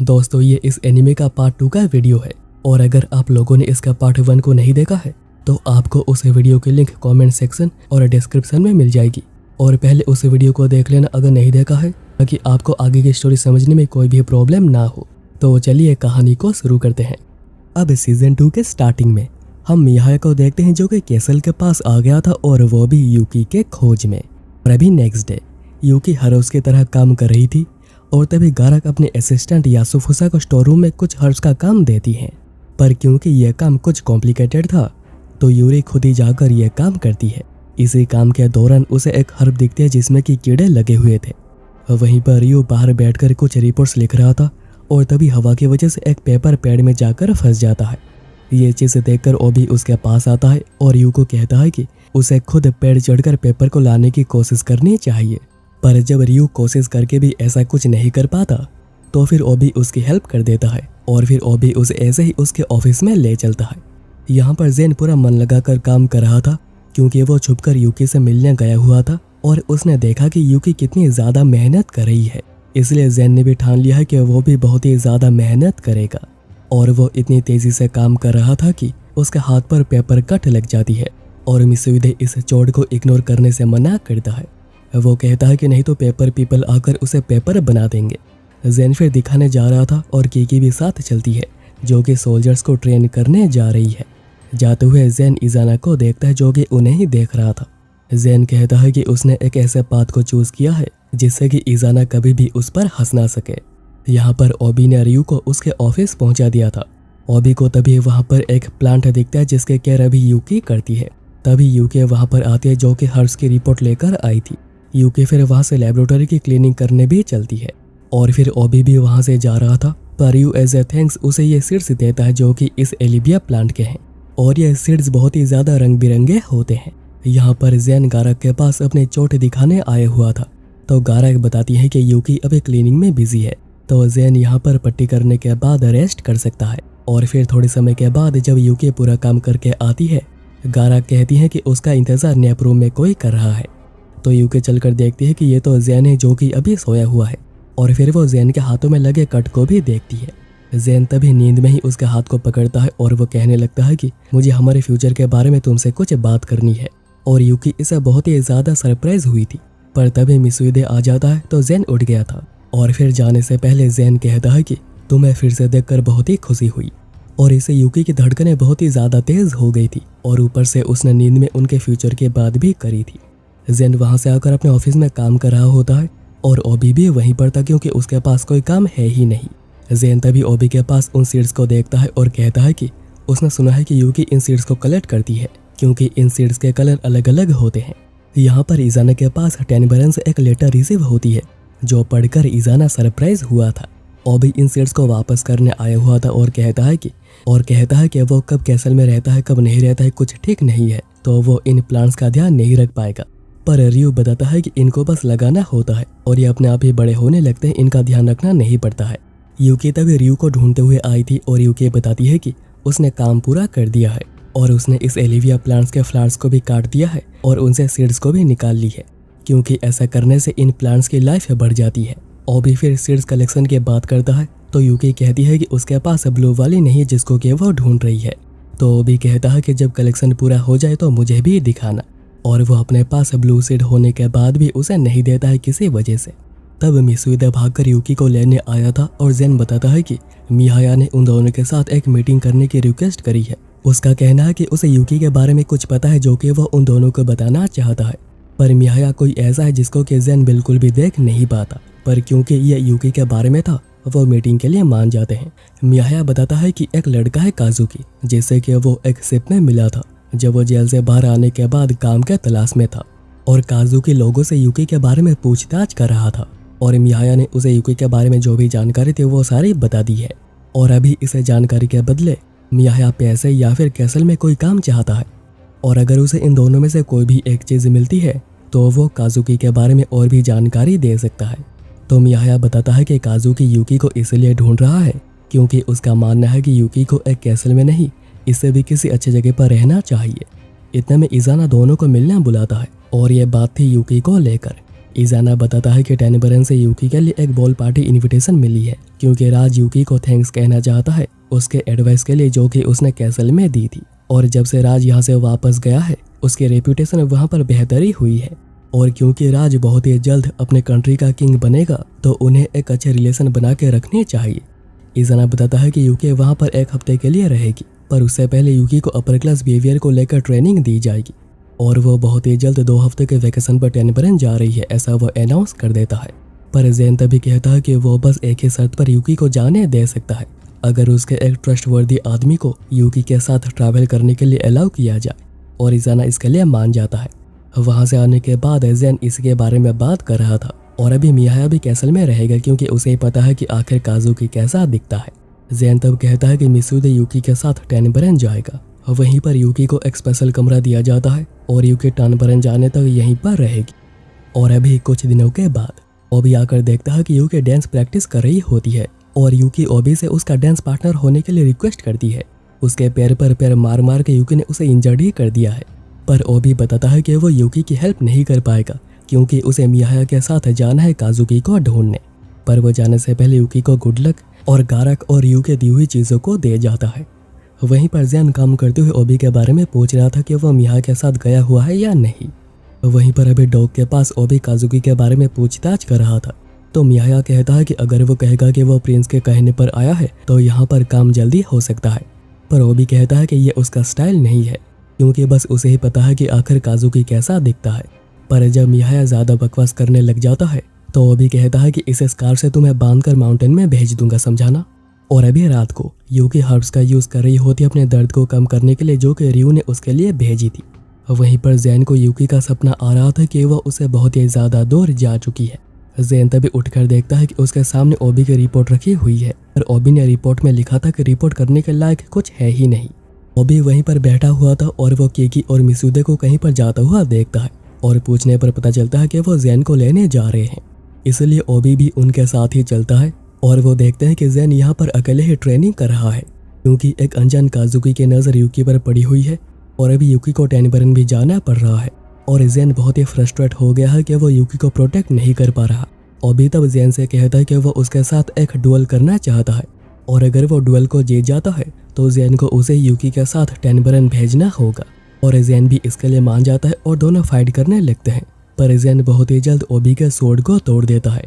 दोस्तों ये इस एनिमे का पार्ट 2 का वीडियो है और अगर आप लोगों ने इसका पार्ट 1 को नहीं देखा है तो आपको उस वीडियो की लिंक कमेंट सेक्शन और डिस्क्रिप्शन में मिल जाएगी। और पहले उस वीडियो को देख लेना अगर नहीं देखा है, ताकि आपको आगे की स्टोरी समझने में कोई भी प्रॉब्लम ना हो। तो चलिए कहानी को शुरू करते हैं। अब सीजन 2 के स्टार्टिंग में हम मिहाया को देखते हैं जो कि कैसल के पास आ गया था और वो भी यूकी के खोज में। और अभी नेक्स्ट डे यूकी हर रोज की तरह काम कर रही थी और तभी गारक अपने असिस्टेंट यासुफुसा को स्टोर रूम में कुछ हर्ब्स का काम देती है। पर क्योंकि यह काम कुछ कॉम्प्लिकेटेड था तो यूरी खुद ही जाकर यह काम करती है। इसी काम के दौरान उसे एक हर्ब दिखती है जिसमें कि कीड़े लगे हुए थे। वहीं पर यू बाहर बैठकर कुछ रिपोर्ट्स लिख रहा था और तभी हवा की वजह से एक पेपर पेड़ में जाकर फंस जाता है। ये चीज़ देखकर ओबी उसके पास आता है और यू को कहता है कि उसे खुद पेड़ चढ़कर पेपर को लाने की कोशिश करनी चाहिए। पर जब रियू कोशिश करके भी ऐसा कुछ नहीं कर पाता तो फिर ओबी उसकी हेल्प कर देता है और फिर ओबी उसे ऐसे ही उसके ऑफिस में ले चलता है। यहाँ पर जेन पूरा मन लगाकर काम कर रहा था क्योंकि वो छुपकर यूकी से मिलने गया हुआ था और उसने देखा कि यूकी कितनी ज़्यादा मेहनत कर रही है। इसलिए जेन ने भी ठान लिया है कि वो भी बहुत ही ज़्यादा मेहनत करेगा। और वो इतनी तेज़ी से काम कर रहा था कि उसके हाथ पर पेपर कट लग जाती है और मिसुइदे इस चोट को इग्नोर करने से मना करता है। वो कहता है कि नहीं तो पेपर पीपल आकर उसे पेपर बना देंगे। जेन फिर दिखाने जा रहा था और कीकी भी साथ चलती है जो कि सोल्जर्स को ट्रेन करने जा रही है। जाते हुए जेन इजाना को देखता है जो कि उन्हें ही देख रहा था। जेन कहता है कि उसने एक ऐसे पाथ को चूज किया है जिससे कि इजाना कभी भी उस पर हंस ना सके। यहाँ पर ओबी ने रियू को उसके ऑफिस पहुँचा दिया था। ओबी को तभी वहाँ पर एक प्लांट दिखता है जिसके केयर अभी यूकी करती है। तभी यूकी वहाँ पर आती है जो कि हर्ब्स की रिपोर्ट लेकर आई थी। यूकी फिर वहाँ से लेबोरेटरी की क्लीनिंग करने भी चलती है और फिर ओबी भी वहाँ से जा रहा था। पर यू एज ए थैंक्स उसे ये सीड्स देता है जो कि इस एलिबिया प्लांट के हैं और ये सीड्स बहुत ही ज़्यादा रंग बिरंगे होते हैं। यहाँ पर जेन गारक के पास अपने चोट दिखाने आया हुआ था तो गारक बताती है कि यूकी अभी क्लीनिंग में बिजी है तो जेन यहाँ पर पट्टी करने के बाद रेस्ट कर सकता है। और फिर थोड़े समय के बाद जब यूकी पूरा काम करके आती है, गारक कहती है कि उसका इंतज़ार नैप रूम में कोई कर रहा है। तो यूकी चलकर देखती है कि ये तो जेन है जो कि अभी सोया हुआ है और फिर वो जेन के हाथों में लगे कट को भी देखती है। जेन तभी नींद में ही उसके हाथ को पकड़ता है और वो कहने लगता है कि मुझे हमारे फ्यूचर के बारे में तुमसे कुछ बात करनी है। और यूकी इससे बहुत ही ज़्यादा सरप्राइज हुई थी। पर तभी मिसुइदे आ जाता है तो जेन उठ गया था और फिर जाने से पहले जेन कहता है कि तुम्हें फिर से देखकर बहुत ही खुशी हुई। और इससे यूकी की धड़कनें बहुत ही ज़्यादा तेज़ हो गई थी और ऊपर से उसने नींद में उनके फ्यूचर की बात भी करी थी। जेन वहाँ से आकर अपने ऑफिस में काम कर रहा होता है और ओबी भी वहीं पर था क्योंकि उसके पास कोई काम है ही नहीं। जेन तभी ओबी के पास उन सीड्स को देखता है और कहता है कि उसने सुना है कि यूकी इन सीड्स को कलेक्ट करती है क्योंकि इन सीड्स के कलर अलग अलग होते हैं। यहाँ पर इजाना के पास टेनबरन से एक लेटर रिसीव होती है जो पढ़कर इजाना सरप्राइज हुआ था। ओबी इन सीड्स को वापस करने आया हुआ था और कहता है कि वो कब कैसल में रहता है कब नहीं रहता है कुछ ठीक नहीं है तो वो इन प्लांट्स का ध्यान नहीं रख पाएगा। पर रियू बताता है कि इनको बस लगाना होता है और ये अपने आप ही बड़े होने लगते हैं, इनका ध्यान रखना नहीं पड़ता है। यूकी तभी रियू को ढूंढते हुए आई थी और यूकी बताती है कि उसने काम पूरा कर दिया है और उसने इस एलिविया प्लांट्स के फ्लावर्स को भी काट दिया है और उनसे सीड्स को भी निकाल ली है क्योंकि ऐसा करने से इन प्लांट्स की लाइफ बढ़ जाती है। ओबी फिर सीड्स कलेक्शन की बात करता है तो यूकी कहती है कि उसके पास ब्लू वाली नहीं जिसको कि वो ढूंढ रही है। तो ओबी कहता है कि जब कलेक्शन पूरा हो जाए तो मुझे भी दिखाना। और वो अपने पास ब्लू सीड होने के बाद भी उसे नहीं देता है किसी वजह से। तब मिसुइदे भागकर यूकी को लेने आया था और जेन बताता है कि मिहाया ने उन दोनों के साथ एक मीटिंग करने की रिक्वेस्ट करी है। उसका कहना है कि उसे यूकी के बारे में कुछ पता है जो कि वो उन दोनों को बताना चाहता है। पर मिहाया कोई ऐसा है जिसको कि जेन बिल्कुल भी देख नहीं पाता, पर क्योंकि ये यूकी के बारे में था वो मीटिंग के लिए मान जाते हैं। मिहाया बताता है कि एक लड़का है काजुकी जिससे कि वो एक शिप में मिला था जब वो जेल से बाहर आने के बाद काम के तलाश में था और काजुकी लोगों से यूकी के बारे में पूछताछ कर रहा था और मिहाया ने उसे यूकी के बारे में जो भी जानकारी थी वो सारी बता दी है। और अभी इसे जानकारी के बदले मिहाया पैसे या फिर कैसल में कोई काम चाहता है और अगर उसे इन दोनों में से कोई भी एक चीज़ मिलती है तो वो काजुकी के बारे में और भी जानकारी दे सकता है। तो मिहाया बताता है कि काजुकी यूकी को इसलिए ढूंढ रहा है क्योंकि उसका मानना है कि यूकी को एक कैसल में नहीं, इससे भी किसी अच्छी जगह पर रहना चाहिए। इतने में इजाना दोनों को मिलने बुलाता है और ये बात थी यूकी को लेकर। इजाना बताता है कि टेनबरन से यूकी के लिए एक बॉल पार्टी इनविटेशन मिली है क्योंकि राज यूकी को थैंक्स कहना चाहता है उसके एडवाइस के लिए जो कि उसने कैसल में दी थी। और जब से राज यहाँ से वापस गया है उसकी रेपुटेशन वहाँ पर बेहतरी हुई है। और क्योंकि राज बहुत ही जल्द अपने कंट्री का किंग बनेगा तो उन्हें एक अच्छे रिलेशन बना के रखने चाहिए। इजाना बताता है कि यूकी वहाँ पर एक हफ्ते के लिए रहेगी, पर उससे पहले यूकी को अपर क्लास बिहेवियर को लेकर ट्रेनिंग दी जाएगी और वो बहुत ही जल्द 2 हफ्ते के वैकेशन पर टेनबरन जा रही है, ऐसा वो अनाउंस कर देता है। पर ज़ेन तभी कहता है कि वो बस एक ही शर्त पर यूकी को जाने दे सकता है, अगर उसके एक ट्रस्टवर्दी आदमी को यूकी के साथ ट्रैवल करने के लिए अलाउ किया जाए। और इजाना इसके लिए मान जाता है। वहाँ से आने के बाद ज़ेन इसके बारे में बात कर रहा था और अभी मियाया भी कैसल में रहेगा क्योंकि उसे पता है कि आखिर काजुकी कैसा दिखता है। ज़ेन तब कहता है कि मिसूदे यूकी के साथ टेनबरन जाएगा। वहीं पर यूकी को एक स्पेशल कमरा दिया जाता है और यूकी टेनबरन जाने तक यहीं पर रहेगी। और अभी कुछ दिनों के बाद ओबी आकर देखता है कि यूकी डांस प्रैक्टिस कर रही होती है और यूकी ओबी से उसका डांस पार्टनर होने के लिए रिक्वेस्ट करती है। उसके पैर पर पैर मार मार के यूकी ने उसे इंजर्ड ही कर दिया है, पर ओबी बताता है कि वो यूकी की हेल्प नहीं कर पाएगा क्योंकि उसे मियाया के साथ जाना है काजुकी को ढूंढने। पर वो जाने से पहले यूकी को गुड लक और गारक और यू के दी हुई चीज़ों को दे जाता है। वहीं पर ज़ेन काम करते हुए ओबी के बारे में पूछ रहा था कि वो मियाया के साथ गया हुआ है या नहीं। वहीं पर अभी डॉग के पास ओबी काजुकी के बारे में पूछताछ कर रहा था तो मियाया कहता है कि अगर वो कहेगा कि वो प्रिंस के कहने पर आया है तो यहाँ पर काम जल्दी हो सकता है। पर ओबी कहता है कि ये उसका स्टाइल नहीं है क्योंकि बस उसे ही पता है कि आखिर काजुकी कैसा दिखता है। पर जब मियाया ज़्यादा बकवास करने लग जाता है तो ओबी कहता है कि इस स्कार से तुम्हें बांधकर माउंटेन में भेज दूंगा, समझाना। और अभी रात को यूकी हर्ब्स का यूज़ कर रही होती है अपने दर्द को कम करने के लिए जो कि रियू ने उसके लिए भेजी थी। वहीं पर ज़ेन को यूकी का सपना आ रहा था कि वह उसे बहुत ही ज़्यादा दूर जा चुकी है। ज़ेन तभी उठकर देखता है कि उसके सामने ओबी की रिपोर्ट रखी हुई है और ओबी ने रिपोर्ट में लिखा था कि रिपोर्ट करने के लायक कुछ है ही नहीं। ओबी वहीं पर बैठा हुआ था और वो केकी और मिसूदे को कहीं पर जाता हुआ देखता है और पूछने पर पता चलता है कि वो ज़ेन को लेने जा रहे हैं, इसलिए ओबी भी उनके साथ ही चलता है। और वो देखते हैं कि ज़ेन यहाँ पर अकेले ही ट्रेनिंग कर रहा है क्योंकि एक अनजान काजुकी की नज़र यूकी पर पड़ी हुई है और अभी यूकी को टेनबरन भी जाना पड़ रहा है। और ज़ेन बहुत ही फ्रस्ट्रेट हो गया है कि वो यूकी को प्रोटेक्ट नहीं कर पा रहा। ओबी तब ज़ेन से कहता है कि वो उसके साथ एक डुएल करना चाहता है और अगर वो डुएल को जीत जाता है तो ज़ेन को उसे यूकी के साथ टेनबरन भेजना होगा। और ज़ेन भी इसके लिए मान जाता है और दोनों फाइट करने लगते हैं। पर ज़ेन बहुत ही जल्द ओबी के सोर्ड को तोड़ देता है,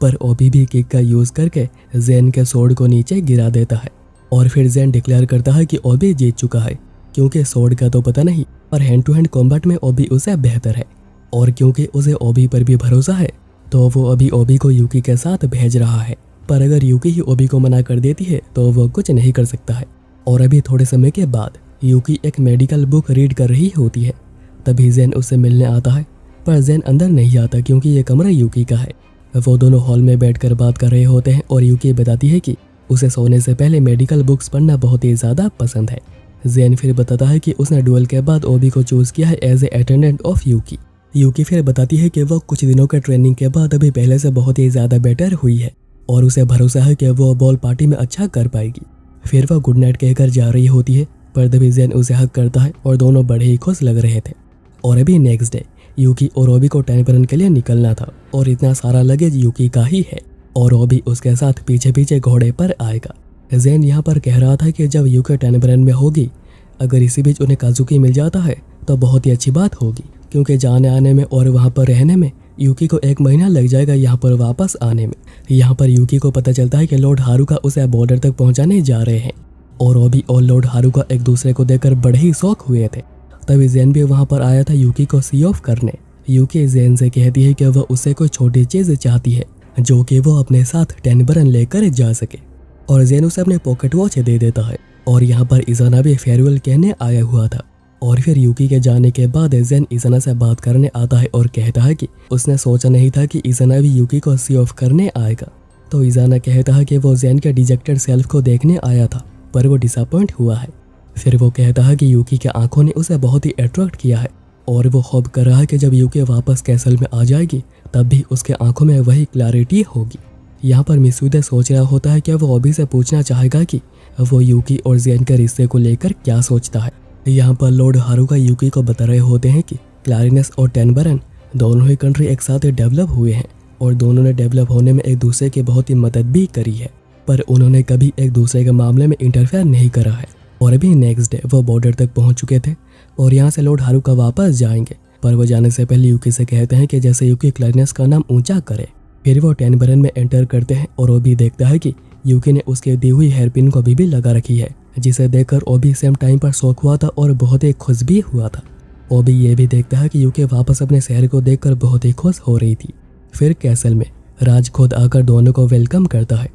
पर ओबी भी किक का यूज़ करके ज़ेन के सोर्ड को नीचे गिरा देता है। और फिर ज़ेन डिक्लेयर करता है कि ओबी जीत चुका है क्योंकि सोर्ड का तो पता नहीं, पर हैंड टू हैंड कॉम्बैट में ओबी उसे बेहतर है। और क्योंकि उसे ओबी पर भी भरोसा है तो वो अभी ओबी को यूकी के साथ भेज रहा है। पर अगर यूकी ही ओबी को मना कर देती है तो वो कुछ नहीं कर सकता है। और अभी थोड़े समय के बाद यूकी एक मेडिकल बुक रीड कर रही होती है, तभी ज़ेन उससे मिलने आता है। पर ज़ेन अंदर नहीं आता क्योंकि ये कमरा यूकी का है। वो दोनों हॉल में बैठकर बात कर रहे होते हैं और यूकी बताती है कि उसे सोने से पहले मेडिकल बुक्स पढ़ना बहुत ही ज़्यादा पसंद है। ज़ेन फिर बताता है कि उसने डुएल के बाद ओबी को चूज़ किया है एज ए अटेंडेंट ऑफ यूकी। यूकी फिर बताती है कि वो कुछ दिनों के ट्रेनिंग के बाद अभी पहले से बहुत ही ज़्यादा बेटर हुई है और उसे भरोसा है कि वो बॉल पार्टी में अच्छा कर पाएगी। फिर वह गुड नाइट कहकर जा रही होती है, पर तभी ज़ेन उसे हक करता है और दोनों बड़े ही खुश लग रहे थे। और अभी नेक्स्ट डे यूकी और ओबी को टेनबरन के लिए निकलना था और इतना सारा लगेज यूकी का ही है और ओबी उसके साथ पीछे पीछे घोड़े पर आएगा। ज़ेन यहाँ पर कह रहा था कि जब यूकी टेनबरन में होगी, अगर इसी बीच उन्हें काजुकी मिल जाता है तो बहुत ही अच्छी बात होगी क्योंकि जाने आने में और वहाँ पर रहने में यूकी को 1 महीना लग जाएगा यहाँ पर वापस आने में। यहाँ पर यूकी को पता चलता है कि लॉर्ड हारुका उसे बॉर्डर तक पहुँचाने जा रहे हैं और ओबी और लॉर्ड हारुका एक दूसरे को देखकर बड़े ही शौक हुए थे। तभी ज़ेन भी वहाँ पर आया था यूकी को सी ऑफ करने। यूकी ज़ेन से कहती है कि वह उससे कोई छोटी चीज़ चाहती है जो कि वो अपने साथ टेनबरन लेकर जा सके और ज़ेन उसे अपने पॉकेट वॉच दे देता है। और यहाँ पर इजाना भी फेयरवेल कहने आया हुआ था। और फिर यूकी के जाने के बाद ज़ेन इजाना से बात करने आता है और कहता है कि उसने सोचा नहीं था कि इजाना भी यूकी को सी ऑफ करने आएगा। तो इजाना कहता है कि वो ज़ेन के डिजेक्टेड सेल्फ को देखने आया था पर वो डिसअपॉइंट हुआ है। फिर वो कहता है कि यूकी के आंखों ने उसे बहुत ही अट्रैक्ट किया है और वो होप कर रहा है कि जब यूकी वापस कैसल में आ जाएगी तब भी उसके आंखों में वही क्लैरिटी होगी। यहाँ पर मिसूदे सोच रहा होता है कि वो ओबी से पूछना चाहेगा कि वो यूकी और ज़ेन के रिश्ते को लेकर क्या सोचता है। यहाँ पर लॉर्ड हारुका यूकी को बता रहे होते हैं कि क्लैरिनेस और टेनबरन दोनों ही कंट्री एक साथ डेवलप हुए हैं और दोनों ने डेवलप होने में एक दूसरे की बहुत ही मदद भी करी है, पर उन्होंने कभी एक दूसरे के मामले में इंटरफेयर नहीं करा है। और अभी नेक्स्ट डे वो बॉर्डर तक पहुंच चुके थे और यहाँ से लॉर्ड हारुका वापस जाएंगे, पर वो जाने से पहले यूकी से कहते हैं कि जैसे यूकी क्लैरिनेस का नाम ऊंचा करे। फिर वो टैनबरन में एंटर करते हैं और ओबी देखता है कि यूकी ने उसके दी हुई हेयरपिन को भी लगा रखी है, जिसे देखकर ओबी सेम टाइम पर शॉक हुआ था और बहुत ही खुश भी हुआ था। ओबी ये भी देखता है कि यूकी वापस अपने शहर को देखकर बहुत ही खुश हो रही थी। फिर कैसल में राज खुद आकर दोनों को वेलकम करता है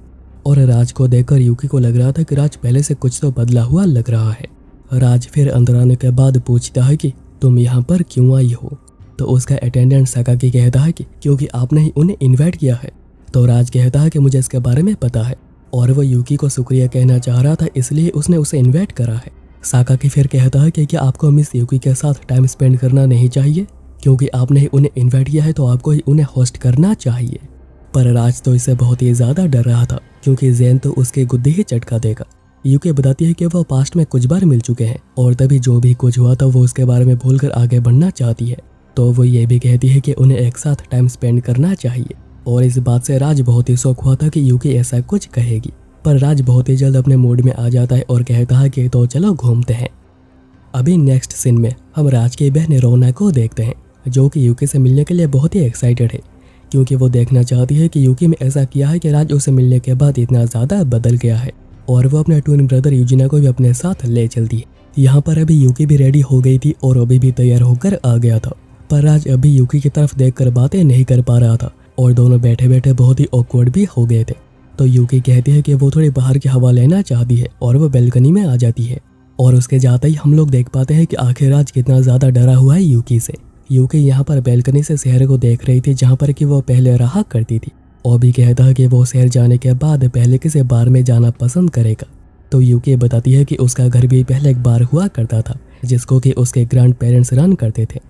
और राज को देखकर यूकी को लग रहा था कि राज पहले से कुछ तो बदला हुआ लग रहा है। राज फिर अंदर आने के बाद पूछता है कि तुम यहाँ पर क्यों आई हो, तो उसका अटेंडेंट सकाकी कहता है कि क्योंकि आपने ही उन्हें इन्वाइट किया है। तो राज कहता है कि मुझे इसके बारे में पता है और वो यूकी को शुक्रिया कहना चाह रहा था, इसलिए उसने उसे इन्वाइट करा है। साकाकी फिर कहता है कि क्या आपको मिस यूकी के साथ टाइम स्पेंड करना नहीं चाहिए, क्योंकि आपने ही उन्हें इन्वाइट किया है तो आपको ही उन्हें होस्ट करना चाहिए। पर राज तो इससे बहुत ही ज़्यादा डर रहा था, क्योंकि जैन तो उसके गुद्दी ही चटका देगा। यूकी बताती है कि वो पास्ट में कुछ बार मिल चुके हैं और तभी जो भी कुछ हुआ था वो उसके बारे में भूलकर आगे बढ़ना चाहती है। तो वो ये भी कहती है कि उन्हें एक साथ टाइम स्पेंड करना चाहिए, और इस बात से राज बहुत ही शौक हुआ था कि यूकी ऐसा कुछ कहेगी। पर राज बहुत ही जल्द अपने मूड में आ जाता है और कहता है कि तो चलो घूमते हैं। अभी नेक्स्ट सीन में हम राज की बहन रोना को देखते हैं, जो कि यूकी से मिलने के लिए बहुत ही एक्साइटेड है, क्योंकि वो देखना चाहती है कि यूकी में ऐसा किया है कि राज उसे मिलने के बाद इतना ज़्यादा बदल गया है, और वो अपने ट्विन ब्रदर यूजिना को भी अपने साथ ले चलती है। यहाँ पर अभी यूकी भी रेडी हो गई थी और ओबी भी तैयार होकर आ गया था, पर राज अभी यूकी की तरफ देखकर बातें नहीं कर पा रहा था और दोनों बैठे बैठे बहुत ही ऑकवर्ड भी हो गए थे। तो यूकी कहती है कि वो थोड़ी बाहर की हवा लेना चाहती है और वो बैल्कनी में आ जाती है, और उसके जाते ही हम लोग देख पाते हैं कि आखिर राज कितना ज़्यादा डरा हुआ है यूकी से। यूकी यहाँ पर बैल्कनी से शहर को देख रही थी जहाँ पर कि वो पहले रहा करती थी। ओबी कहता है कि वो शहर जाने के बाद पहले किसी बार में जाना पसंद करेगा। तो यूकी बताती है कि उसका घर भी पहले एक बार हुआ करता था, जिसको कि उसके ग्रैंड पेरेंट्स रन करते थे,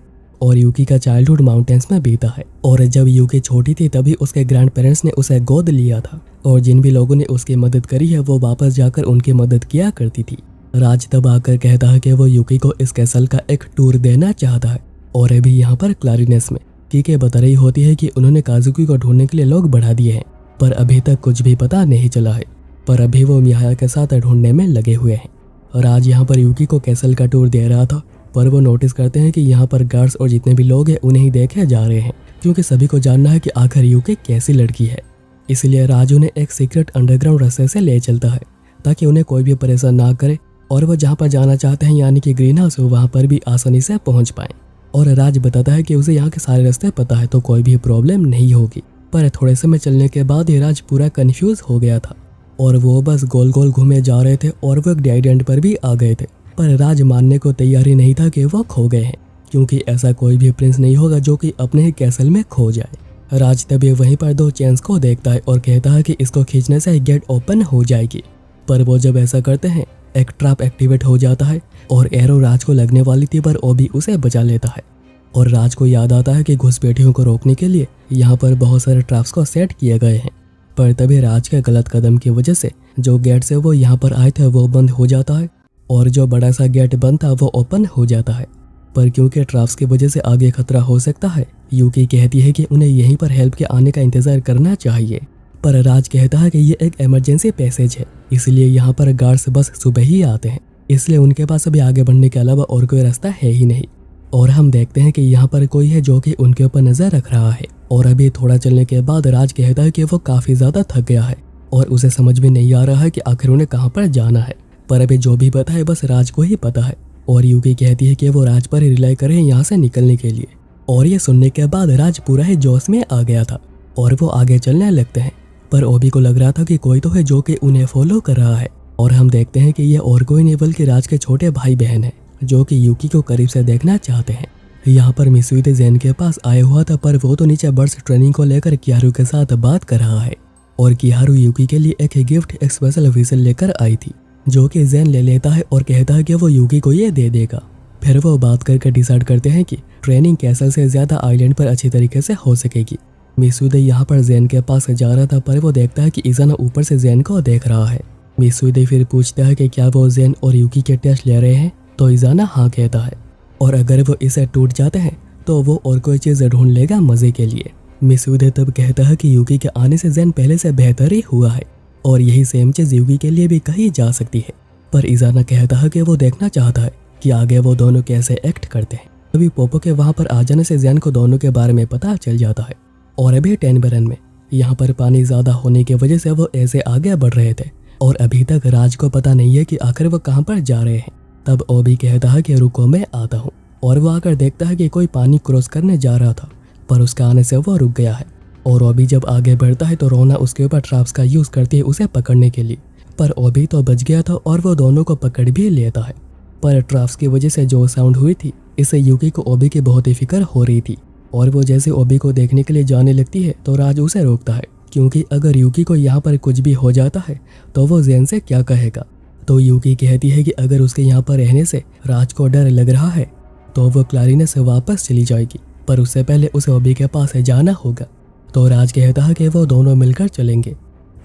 और यूकी का चाइल्डहुड माउंटेन्स में बीता है। और जब यूकी छोटी थी तभी उसके ग्रैंड पेरेंट्स ने उसे गोद लिया था, और जिन भी लोगों ने उसकी मदद करी है वो वापस जाकर उनकी मदद किया करती थी। राज तब आकर कहता है कि वो यूकी को इस कैसल का एक टूर देना चाहता है। और अभी यहाँ पर क्लैरिनेस में कीके बता रही होती है कि उन्होंने काजुकी को ढूंढने के लिए लोग बढ़ा दिए हैं, पर अभी तक कुछ भी पता नहीं चला है, पर अभी वो मिहाया के साथ ढूंढने में लगे हुए हैं। राज यहाँ पर यूकी को कैसल का टूर दे रहा था, पर वो नोटिस करते हैं कि यहाँ पर गार्ड्स और जितने भी लोग हैं उन्हें ही देखे जा रहे हैं, क्योंकि सभी को जानना है कि आखिर यूकी कैसी लड़की है। इसलिए राज उन्हें एक सीक्रेट अंडरग्राउंड रास्ते से ले चलता है ताकि उन्हें कोई भी परेशान ना करे, और वो जहाँ पर जाना चाहते हैं यानी कि ग्रीन हाउस, वहाँ पर भी आसानी से पहुँच पाएं। और राज बताता है कि उसे यहाँ के सारे रास्ते पता है तो कोई भी प्रॉब्लम नहीं होगी। पर थोड़े समय चलने के बाद ही राज पूरा कंफ्यूज हो गया था और वो बस गोल गोल घूमे जा रहे थे और वो एक डेड एंड पर भी आ गए थे। पर राज मानने को तैयार ही नहीं था कि वो खो गए हैं, क्योंकि ऐसा कोई भी प्रिंस नहीं होगा जो कि अपने ही कैसल में खो जाए। राज तभी वहीं पर दो चेन्स को देखता है और कहता है कि इसको खींचने से गेट ओपन हो जाएगी। पर वो जब ऐसा करते हैं एक ट्रैप एक्टिवेट हो जाता है और एरो राज को लगने वाली थी, पर ओबी उसे बचा लेता है। और राज को याद आता है कि घुसपैठियों को रोकने के लिए यहाँ पर बहुत सारे ट्रैप्स को सेट किए गए हैं। पर तभी राज के गलत कदम की वजह से जो गेट से वो यहाँ पर आए थे वो बंद हो जाता है, और जो बड़ा सा गेट बंद था वो ओपन हो जाता है। पर क्योंकि ट्रैप्स की वजह से आगे खतरा हो सकता है, यूकी कहती है कि उन्हें यहीं पर हेल्प के आने का इंतजार करना चाहिए। पर राज कहता है कि ये एक इमरजेंसी पैसेज है, इसलिए यहाँ पर गार्ड्स बस सुबह ही आते हैं, इसलिए उनके पास अभी आगे बढ़ने के अलावा और कोई रास्ता है ही नहीं। और हम देखते हैं कि यहाँ पर कोई है जो कि उनके ऊपर नजर रख रहा है। और अभी थोड़ा चलने के बाद राज कहता है कि वो काफी ज्यादा थक गया है और उसे समझ में नहीं आ रहा है कि आखिर उन्हें कहाँ पर जाना है। पर अभी जो भी पता है बस राज को ही पता है, और यूकी कहती है कि वो राज पर ही रिलाई करे यहाँ से निकलने के लिए। और ये सुनने के बाद राज पूरा ही जोश में आ गया था और वो आगे चलने लगते हैं। पर ओबी को लग रहा था कि कोई तो है जो कि उन्हें फॉलो कर रहा है, और हम देखते हैं कि ये और कोई नहीं बल्कि राज के छोटे भाई बहन है जो कि यूकी को करीब से देखना चाहते हैं। यहाँ पर मिसुइदे जैन के पास आया हुआ था, पर वो तो नीचे बर्ड्स ट्रेनिंग को लेकर किहारू के साथ बात कर रहा है, और किहारू यूकी के लिए एक गिफ्ट एक स्पेशल व्हिसल लेकर आई थी, जो कि जैन ले लेता है और कहता है कि वो यूकी को ये दे देगा। फिर वो बात करके डिसाइड करते हैं कि ट्रेनिंग कैसल से ज्यादा आइलैंड पर अच्छी तरीके से हो सकेगी। मिसुइदे यहाँ पर जैन के पास जा रहा था, पर वो देखता है कि इजाना ऊपर से जैन को देख रहा है। मिसुइदे फिर पूछता है कि क्या वो जैन और यूकी के टेस्ट ले रहे हैं, तो इजाना हाँ कहता है, और अगर वो इसे टूट जाते हैं तो वो और कोई चीज़ ढूंढ लेगा मज़े के लिए। मिसूदे तब कहता है कि यूकी के आने से ज़ेन पहले से बेहतर ही हुआ है और यही सेम चीज़ यूकी के लिए भी कही जा सकती है। पर इज़ाना कहता है कि वो देखना चाहता है कि आगे वो दोनों कैसे एक्ट करते हैं। अभी पोपो के वहाँ पर आ जाने से ज़ेन को दोनों के बारे में पता चल जाता है। और अभी टेनबरन में यहाँ पर पानी ज़्यादा होने की वजह से वो ऐसे आगे बढ़ रहे थे और अभी तक राज को पता नहीं है कि आखिर वो कहाँ पर जा रहे हैं। तब ओबी कहता है कि रुको मैं आता हूँ, और वो आकर देखता है कि कोई पानी क्रॉस करने जा रहा था पर उसका आने से वो रुक गया है। और ओबी जब आगे बढ़ता है तो रोना उसके ऊपर ट्रैप्स का यूज़ करती है उसे पकड़ने के लिए, पर ओबी तो बच गया था और वो दोनों को पकड़ भी लेता है। पर ट्रैप्स की वजह से जो साउंड हुई थी इससे यूकी को ओबी की बहुत ही फिक्र हो रही थी और वो जैसे ओबी को देखने के लिए जाने लगती है तो राज उसे रोकता है, क्योंकि अगर यूकी को यहाँ पर कुछ भी हो जाता है तो वो ज़ेन से क्या कहेगा। तो यूकी कहती है कि अगर उसके यहाँ पर रहने से राज को डर लग रहा है तो वो क्लारिनेस से वापस चली जाएगी, पर उससे पहले उसे ओबी के पास जाना होगा। तो राज कहता है कि वो दोनों मिलकर चलेंगे,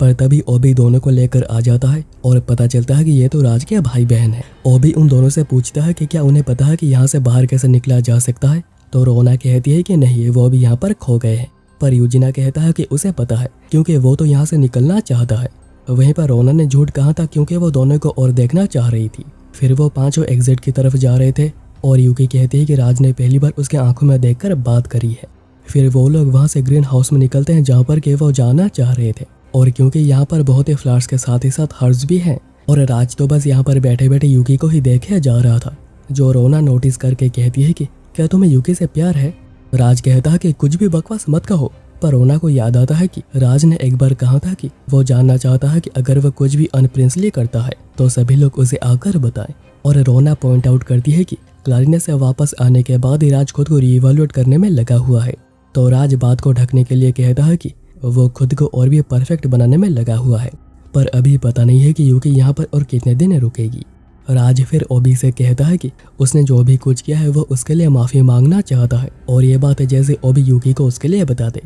पर तभी ओबी दोनों को लेकर आ जाता है और पता चलता है कि ये तो राज के भाई बहन है। ओबी उन दोनों से पूछता है कि क्या उन्हें पता है कि यहाँ से बाहर कैसे निकला जा सकता है। तो रोना कहती है कि नहीं, वो भी यहाँ पर खो गए हैं, पर यूजिना कहता है कि उसे पता है क्योंकि वो तो यहाँ से निकलना चाहता है। वहीं पर रोना ने झूठ कहा था क्योंकि वो दोनों को और देखना चाह रही थी। फिर वो पांचों एग्जिट की तरफ जा रहे थे और यूकी कहती है कि राज ने पहली बार उसके आंखों में देखकर बात करी है। फिर वो लोग वहाँ से ग्रीन हाउस में निकलते हैं जहाँ पर के वो जाना चाह रहे थे, और क्योंकि यहाँ पर बहुत ही फ्लैट्स के साथ ही साथ हर्ट्स भी हैं और राज तो बस यहाँ पर बैठे बैठे यूकी को ही देखे जा रहा था, जो रोना नोटिस करके कहती है कि क्या तुम्हें यूकी से प्यार है। राज कहता है कि कुछ भी बकवास मत कहो, पर रोना को याद आता है कि राज ने एक बार कहा था कि वो जानना चाहता है कि अगर वह कुछ भी अनप्रिंसली करता है तो सभी लोग उसे आकर बताएं। और रोना पॉइंट आउट करती है कि क्लारिनेस से वापस आने के बाद ही राज खुद को रीइवैल्यूएट करने में लगा हुआ है। तो राज बात को ढकने के लिए कहता है कि वो खुद को और भी परफेक्ट बनाने में लगा हुआ है, पर अभी पता नहीं है कि यूकी यहाँ पर और कितने दिन रुकेगी। राज फिर ओबी से कहता है कि उसने जो भी कुछ किया है वो उसके लिए माफ़ी मांगना चाहता है और ये बात है जैसे ओबी यूकी को उसके लिए बता दे।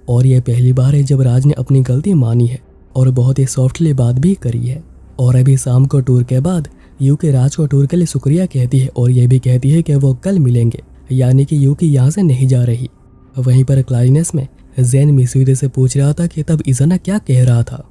और ये पहली बार है जब राज ने अपनी गलती मानी है और बहुत ही सॉफ्टली बात भी करी है। और अभी शाम को टूर के बाद यूकी राज को टूर के लिए शुक्रिया कहती है और ये भी कहती है कि वो कल मिलेंगे, यानी कि यूकी यहाँ से नहीं जा रही। वहीं पर क्लारिनेस में ज़ेन मिसूदे से पूछ रहा था कि तब इज़ाना क्या कह रहा था।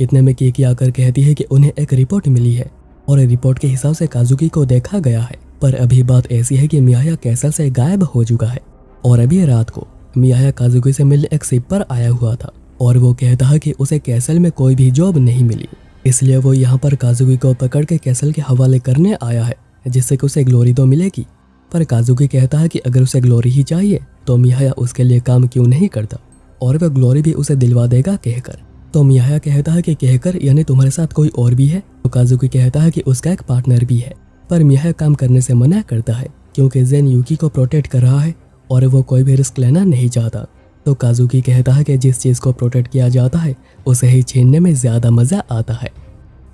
इतने में कीकी आकर कहती है कि उन्हें एक रिपोर्ट मिली है और रिपोर्ट के हिसाब से काजुकी को देखा गया है, पर अभी बात ऐसी है कि मियाया कैसल से गायब हो चुका है। और अभी रात को मियाया काजुकी से मिलने एक शिप पर आया हुआ था और वो कहता है कि उसे कैसल में कोई भी जॉब नहीं मिली, इसलिए वो यहाँ पर काजुकी को पकड़ के कैसल के हवाले करने आया है, जिससे कि उसे ग्लोरी तो मिलेगी। पर काजुकी कहता है कि अगर उसे ग्लोरी ही चाहिए तो मियाया उसके लिए काम क्यों नहीं करता और वह ग्लोरी भी उसे दिलवा देगा कहकर। तो मियाया कहता है कि कहकर यानी तुम्हारे साथ कोई और भी है। तो काजुकी कहता है कि उसका एक पार्टनर भी है, पर मियाया काम करने से मना करता है क्योंकि ज़ेन यूकी को प्रोटेक्ट कर रहा है और वो कोई भी रिस्क लेना नहीं चाहता। तो काजुकी कहता है कि जिस चीज़ को प्रोटेक्ट किया जाता है उसे ही छीनने में ज़्यादा मज़ा आता है।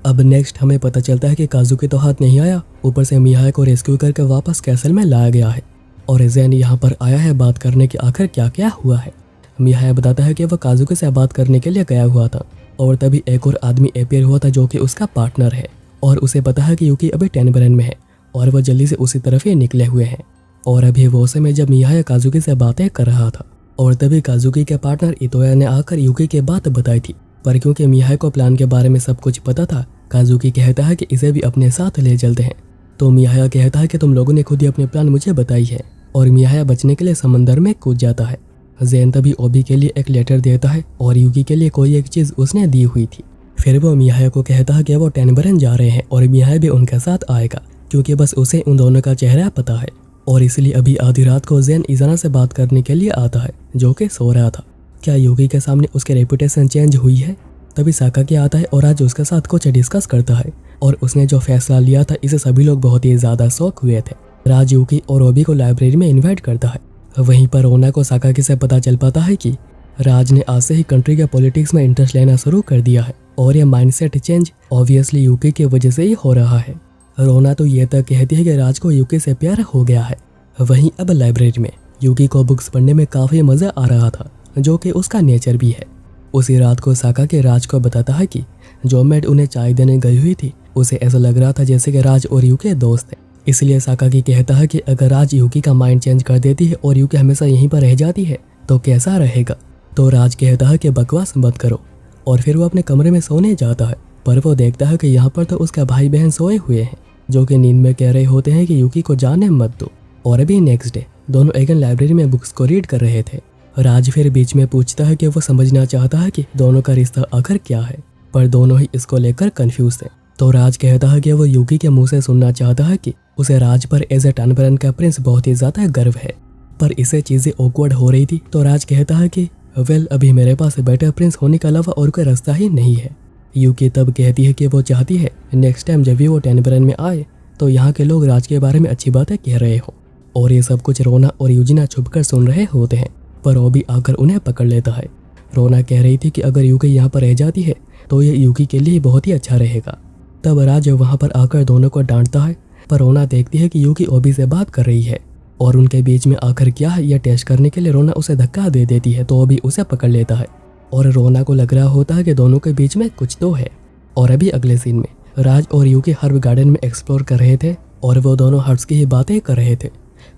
अब नेक्स्ट हमें पता चलता है कि काजुकी तो हाथ नहीं आया, ऊपर से मियाया को रेस्क्यू करके वापस कैसल में लाया गया है और ज़ेन यहाँ पर आया है बात करने की आखिर क्या क्या हुआ है। मियाया बताता है कि वह काजुकी से बात करने के लिए गया हुआ था और तभी एक और आदमी अपीयर हुआ था जो कि उसका पार्टनर है और उसे पता है कि यूकी अभी टेनबरन में है और वह जल्दी से उसी तरफ ही निकले हुए हैं। और अभी वो समय जब मियाया काजुकी से बातें कर रहा था और तभी काजुकी के पार्टनर इतोया ने आकर यूकी की बात बताई थी, पर क्योंकि मियाया को प्लान के बारे में सब कुछ पता था, काजुकी कहता है कि इसे भी अपने साथ ले चलते हैं। तो मियाया कहता है कि तुम लोगों ने खुद ही अपने प्लान मुझे बताई है और मियाया बचने के लिए समंदर में कूद जाता है। ज़ेन तभी ओबी के लिए एक लेटर देता है और यूकी के लिए कोई एक चीज़ उसने दी हुई थी। फिर वो मियाया को कहता है कि वो टेनबरन जा रहे हैं और मियाया भी उनके साथ आएगा क्योंकि बस उसे उन दोनों का चेहरा पता है और इसलिए अभी आधी रात को ज़ेन इज़ाना से बात करने के लिए आता है जो कि सो रहा था। क्या यूकी के सामने उसकी रेपुटेशन चेंज हुई है? तभी साकाकी आता है और आज उसके साथ कुछ डिस्कस करता है और उसने जो फैसला लिया था इसे सभी लोग बहुत ही ज़्यादा शौक हुए थे। राज यूकी और ओबी को लाइब्रेरी में इन्वाइट करता है। वहीं पर रोना को साकाकी से पता चल पाता है कि राज ने आज से ही कंट्री के पॉलिटिक्स में इंटरेस्ट लेना शुरू कर दिया है और यह माइंडसेट चेंज ऑब्वियसली यूकी की वजह से ही हो रहा है। रोना तो ये तक कहती है कि राज को यूकी से प्यार हो गया है। वहीं अब लाइब्रेरी में यूकी को बुक्स पढ़ने में काफ़ी मज़ा आ रहा था जो कि उसका नेचर भी है। उसी रात को साकाकी राज को बताता है कि जो मेड उन्हें चाय देने गई हुई थी उसे ऐसा लग रहा था जैसे कि राज और यूकी दोस्त थे इसलिए साकागी कहता है कि अगर राज यूकी का माइंड चेंज कर देती है और यूकी हमेशा यहीं पर रह जाती है तो कैसा रहेगा। तो राज कहता है कि बकवास मत करो, और फिर वो अपने कमरे में सोने जाता है। पर वो देखता है कि यहाँ पर तो उसका भाई बहन सोए हुए हैं, जो कि नींद में कह रहे होते हैं कि यूकी को जाने मत दो। और अभी नेक्स्ट डे दोनों अगेन लाइब्रेरी में बुक्स को रीड कर रहे थे। राज फिर बीच में पूछता है कि वो समझना चाहता है कि दोनों का रिश्ता आखिर क्या है, पर दोनों ही इसको लेकर कंफ्यूज थे। तो राज कहता है कि वो यूकी के मुंह से सुनना चाहता है कि उसे राज पर एज ए टनबरन का प्रिंस बहुत ही ज्यादा गर्व है, पर इसे चीजें ऑकवर्ड हो रही थी। तो राज कहता है कि वेल अभी मेरे पास बेटर प्रिंस होने के अलावा और कोई रास्ता ही नहीं है। यूकी तब कहती है कि वो चाहती है नेक्स्ट टाइम जब भी वो टनबरन में आए तो यहाँ के लोग राज के बारे में अच्छी बातें कह रहे हो। और ये सब कुछ रोना और यूजिना छुपकर सुन रहे होते हैं, पर ओबी आकर उन्हें पकड़ लेता है। रोना कह रही थी कि अगर यूकी यहाँ पर रह जाती है तो ये यूकी के लिए बहुत ही अच्छा रहेगा। तब राज वहाँ पर आकर दोनों को डांटता है, पर रोना देखती है कि यूकी ओबी से बात कर रही है और उनके बीच में आखिर क्या है यह टेस्ट करने के लिए रोना उसे धक्का दे देती है। तो ओबी उसे पकड़ लेता है और रोना को लग रहा होता है कि दोनों के बीच में कुछ तो है। और अभी अगले सीन में राज और यूकी हर्ब गार्डन में एक्सप्लोर कर रहे थे और वो दोनों हर्ब्स की ही बातें कर रहे थे।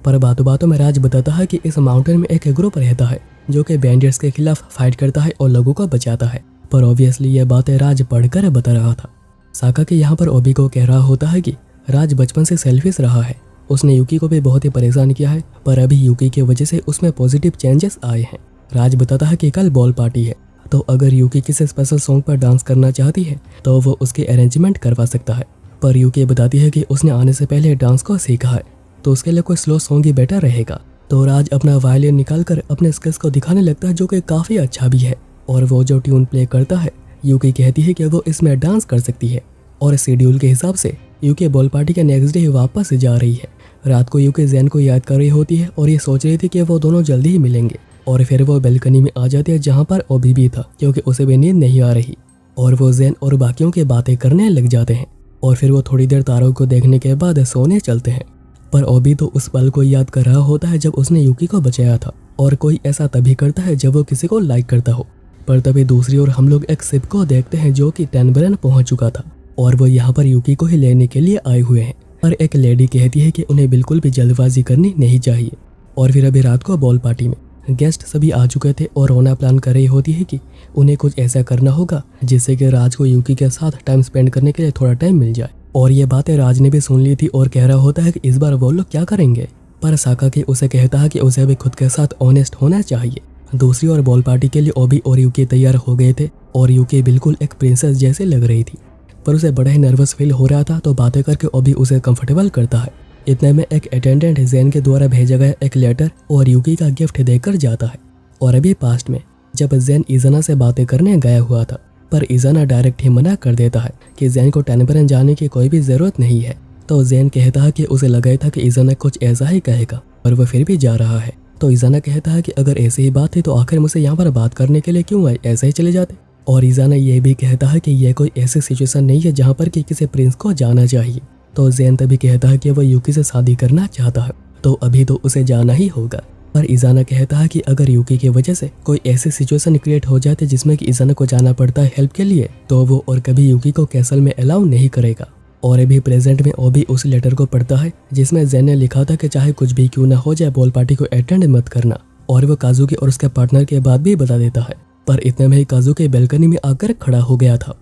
पर बातों बातों में राज बताता है कि इस माउंटेन में एक ग्रुप रहता है जो कि बैंडिट्स के खिलाफ फाइट करता है और लोगों को बचाता है। पर ऑब्वियसली ये बातें राज पढ़कर बता रहा था। साकागी यहाँ पर ओबी को कह रहा होता है कि राज बचपन से सेल्फिश रहा है, उसने यूकी को भी बहुत ही परेशान किया है, पर अभी यूकी की वजह से उसमें पॉजिटिव चेंजेस आए हैं। राज बताता है कि कल बॉल पार्टी है, तो अगर यूकी किसी स्पेशल सॉन्ग पर डांस करना चाहती है तो वो उसकी अरेंजमेंट करवा सकता है। पर यूकी बताती है कि उसने आने से पहले डांस को सीखा है, तो उसके लिए कोई स्लो सॉन्ग ही बेटर रहेगा। तो राज अपना वायलिन निकालकर अपने स्किल्स को दिखाने लगता है, जो कि काफ़ी अच्छा भी है। और वो जो ट्यून प्ले करता है यूकी कहती है कि वो इसमें डांस कर सकती है। और शेड्यूल के हिसाब से यूकी बॉल पार्टी के नेक्स्ट डे वापस जा रही है। रात को यूकी जैन को याद कर रही होती है और ये सोच रही थी कि वो दोनों जल्दी ही मिलेंगे। और फिर वो बेलकनी में आ जाती है जहाँ पर ओबी भी था, क्योंकि उसे भी नींद नहीं आ रही। और वो जैन और बाकियों की बातें करने लग जाते हैं और फिर वो थोड़ी देर तारों को देखने के बाद सोने चलते हैं। पर ओबी तो उस पल को याद कर रहा होता है जब उसने यूकी को बचाया था, और कोई ऐसा तभी करता है जब वो किसी को लाइक करता हो। पर तभी दूसरी ओर हम लोग एक शिप को देखते हैं जो कि टनबरन पहुंच चुका था और वो यहाँ पर यूकी को ही लेने के लिए आए हुए हैं। पर एक लेडी कहती है कि उन्हें बिल्कुल भी जल्दबाजी करनी नहीं चाहिए। और फिर अभी रात को बॉल पार्टी में गेस्ट सभी आ चुके थे और रोना प्लान कर रही होती है कि उन्हें कुछ ऐसा करना होगा जिससे कि राज को यूकी के साथ टाइम स्पेंड करने के लिए थोड़ा टाइम मिल जाए। और ये बातें राज ने भी सुन ली थी और कह रहा होता है कि इस बार वो लोग क्या करेंगे। पर साकागी उसे कहता है कि उसे भी खुद के साथ ऑनेस्ट होना चाहिए। दूसरी ओर बॉल पार्टी के लिए ओबी और यूकी तैयार हो गए थे और यूकी बिल्कुल एक प्रिंसेस जैसे लग रही थी, पर उसे बड़ा ही नर्वस फील हो रहा था। तो बातें करके ओबी उसे कंफर्टेबल करता है। इतने में एक अटेंडेंट जैन के द्वारा भेजा गया एक लेटर और यूकी का गिफ्ट देकर जाता है। और अभी पास्ट में जब जैन इजाना से बातें करने गया हुआ था, पर इजाना डायरेक्ट ही मना कर देता है कि जैन को टनबरन जाने की कोई भी जरूरत नहीं है। तो जैन कहता है कि उसे लगा था कि इजाना कुछ ऐसा ही कहेगा, पर वह फिर भी जा रहा है। तो इजाना कहता है कि अगर ऐसी ही बात थी तो आखिर मुझसे यहाँ पर बात करने के लिए क्यों आए, ऐसे ही चले जाते। और इजाना ये भी कहता है कि यह कोई ऐसी सिचुएशन नहीं है जहाँ पर कि किसी प्रिंस को जाना चाहिए। तो जैन तभी कहता है कि वह यूकी से शादी करना चाहता है, तो अभी तो उसे जाना ही होगा। पर इजाना कहता है कि अगर यूकी की वजह से कोई ऐसी सिचुएशन क्रिएट हो जाती जिसमें कि इजाना को जाना पड़ता है हेल्प के लिए, तो वो और कभी यूकी को कैसल में अलाउ नहीं करेगा। और अभी प्रेजेंट में ओबी उस लेटर को पढ़ता है जिसमें जैन ने लिखा था कि चाहे कुछ भी क्यों ना हो जाए बॉल पार्टी को अटेंड मत करना। और वो काजुकी और उसके पार्टनर के बाद भी बता देता है। पर इतने में ही काजुकी बेलकनी में आकर खड़ा हो गया था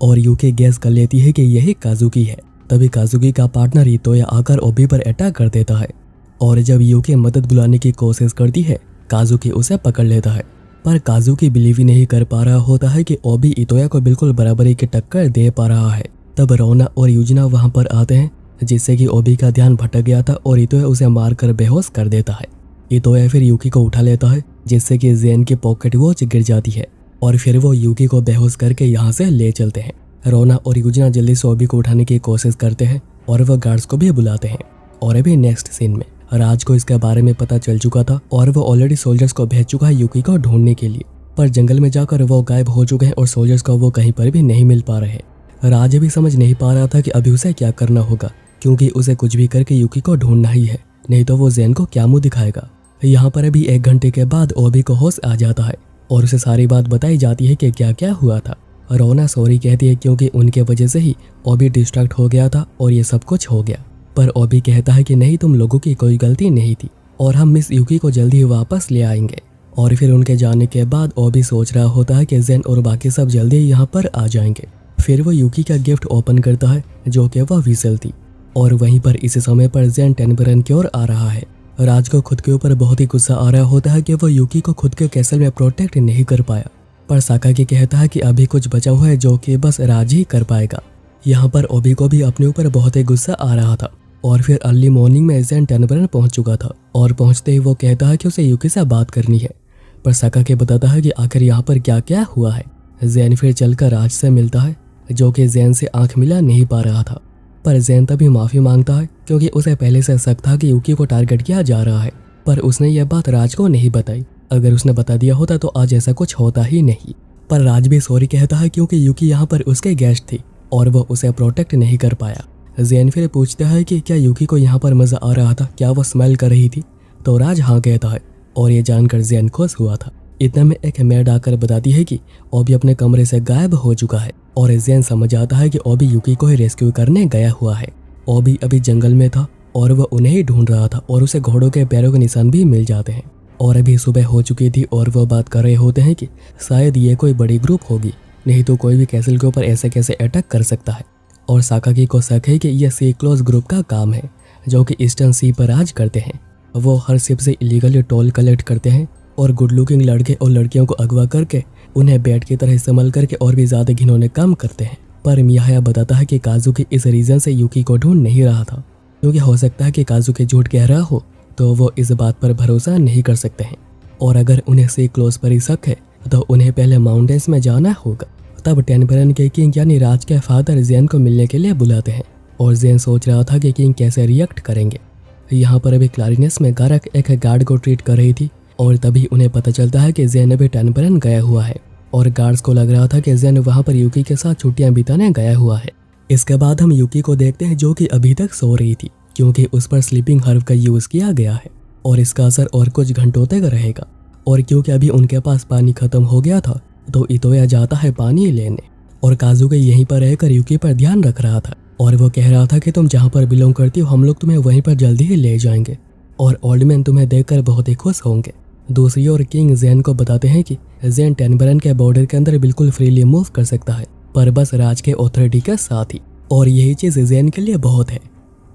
और यूकी गैस कर लेती है कि यही काजुकी है। तभी काजुकी का पार्टनर इतोया आकर ओबी पर अटैक कर देता है और जब यूकी मदद बुलाने की कोशिश करती है काजुकी उसे पकड़ लेता है। पर काजुकी बिलीव ही नहीं कर पा रहा होता है कि ओबी इतोया को बिल्कुल बराबरी की टक्कर दे पा रहा है। तब रोना और यूजना वहां पर आते हैं जिससे कि ओबी का ध्यान भटक गया था और इतोया उसे मारकर बेहोश कर देता है। इतोया फिर यूकी को उठा लेता है जिससे कि जैन की पॉकेट वॉच गिर जाती है और फिर वो यूकी को बेहोश करके यहाँ से ले चलते हैं। रोना और यूजना जल्दी से ओबी को उठाने की कोशिश करते हैं और वह गार्ड्स को भी बुलाते हैं। और अभी नेक्स्ट सीन में राज को इसके बारे में पता चल चुका था और वो ऑलरेडी सोल्जर्स को भेज चुका है यूकी को ढूंढने के लिए। पर जंगल में जाकर वो गायब हो चुके हैं और सोल्जर्स को वो कहीं पर भी नहीं मिल पा रहे। राज भी समझ नहीं पा रहा था कि अभी उसे क्या करना होगा, क्योंकि उसे कुछ भी करके यूकी को ढूंढना ही है, नहीं तो वो जैन को क्या मुंह दिखाएगा। यहाँ पर अभी 1 घंटे के बाद ओबी को होश आ जाता है और उसे सारी बात बताई जाती है कि क्या क्या हुआ था। रोना सॉरी कहती है क्योंकि उनके वजह से ही ओबी डिस्ट्रैक्ट हो गया था और ये सब कुछ हो गया। पर ओबी कहता है कि नहीं, तुम लोगों की कोई गलती नहीं थी और हम मिस यूकी को जल्दी ही वापस ले आएंगे। और फिर उनके जाने के बाद ओबी सोच रहा होता है कि जेन और बाकी सब जल्दी ही यहाँ पर आ जाएंगे। फिर वो यूकी का गिफ्ट ओपन करता है जो कि वह व्हीसल थी। और वहीं पर इसी समय पर जेन टेनबरन की ओर आ रहा है। राज को खुद के ऊपर बहुत ही गुस्सा आ रहा होता है कि वो यूकी को खुद के कैसल में प्रोटेक्ट नहीं कर पाया, पर साकाकी कहता है कि अभी कुछ बचा हुआ है जो कि बस राज ही कर पाएगा। यहाँ पर ओबी को भी अपने ऊपर बहुत ही गुस्सा आ रहा था। और फिर अर्ली मॉर्निंग में जेन टेनबरन पहुंच चुका था और पहुंचते ही वो कहता है कि उसे यूकी से बात करनी है, पर साकाकी बताता है कि आखिर यहाँ पर क्या क्या हुआ है। जेन फिर चलकर राज से मिलता है जो कि जेन से आंख मिला नहीं पा रहा था, पर जेन तभी माफ़ी मांगता है क्योंकि उसे पहले से शक था कि यूकी को टारगेट किया जा रहा है। पर उसने यह बात राज को नहीं बताई। अगर उसने बता दिया होता तो आज ऐसा कुछ होता ही नहीं। पर राज भी सॉरी कहता है क्योंकि यूकी यहाँ पर उसके गेस्ट थी और वो उसे प्रोटेक्ट नहीं कर पाया। जेन फिर पूछता है कि क्या यूकी को यहाँ पर मज़ा आ रहा था, क्या वो स्माइल कर रही थी, तो राज हाँ कहता है और ये जानकर जेन खुश हुआ था। इतने में एक मेड आकर बताती है कि ओबी अपने कमरे से गायब हो चुका है और जेन समझ आता है कि ओबी यूकी को ही रेस्क्यू करने गया हुआ है। ओबी अभी जंगल में था और वह उन्हें ही ढूंढ रहा था और उसे घोड़ों के पैरों के निशान भी मिल जाते हैं। और अभी सुबह हो चुकी थी और वह बात कर रहे होते हैं कि शायद ये कोई बड़ी ग्रुप होगी, नहीं तो कोई भी कैसल के ऊपर ऐसे कैसे अटैक कर सकता है। और साकाकी को शक है कि यह सी क्लोज ग्रुप का काम है जो कि ईस्टर्न सी पर राज करते हैं। वो हर शिप से इलीगली टोल कलेक्ट करते हैं और गुड लुकिंग लड़के और लड़कियों को अगवा करके उन्हें बैट की तरह इस्तेमाल करके और भी ज़्यादा घिनौने काम करते हैं। पर मियाया बताता है कि काजुकी इस रीज़न से यूकी को ढूंढ नहीं रहा था क्योंकि हो सकता है कि काजुकी झूठ कह रहा हो, तो वो इस बात पर भरोसा नहीं कर सकते हैं। और अगर उन्हें सी क्लोज पर ही शक है तो उन्हें पहले माउंटेन्स में जाना होगा। तब टेनबरन के किंग यानी राज के फादर जेन को मिलने के लिए बुलाते हैं और जेन सोच रहा था कि किंग कैसे रिएक्ट करेंगे। यहाँ पर अभी क्लारिनेस में गारक एक गार्ड को ट्रीट कर रही थी और तभी उन्हें पता चलता है कि जेन अभी टेनबरन गया हुआ है और गार्ड्स को लग रहा था कि जेन वहाँ पर यूकी के साथ छुट्टियाँ बिताने गया हुआ है। इसके बाद हम यूकी को देखते हैं जो कि अभी तक सो रही थी क्योंकि उस पर स्लीपिंग हर्ब का यूज़ किया गया है और इसका असर और कुछ घंटों तक रहेगा। और क्योंकि अभी उनके पास पानी खत्म हो गया था तो इतोया जाता है पानी लेने और काजुकी यहीं पर रहकर यूकी पर ध्यान रख रहा था और वो कह रहा था कि तुम जहाँ पर बिलोंग करती हो हम लोग तुम्हें वहीं पर जल्दी ही ले जाएंगे और ओल्ड मैन तुम्हें देखकर बहुत ही खुश होंगे। दूसरी ओर किंग जेन को बताते हैं कि जेन टेनबरन के बॉर्डर के अंदर बिल्कुल फ्रीली मूव कर सकता है, पर बस राज के अथॉरिटी के साथ ही, और यही चीज़ जेन के लिए बहुत है।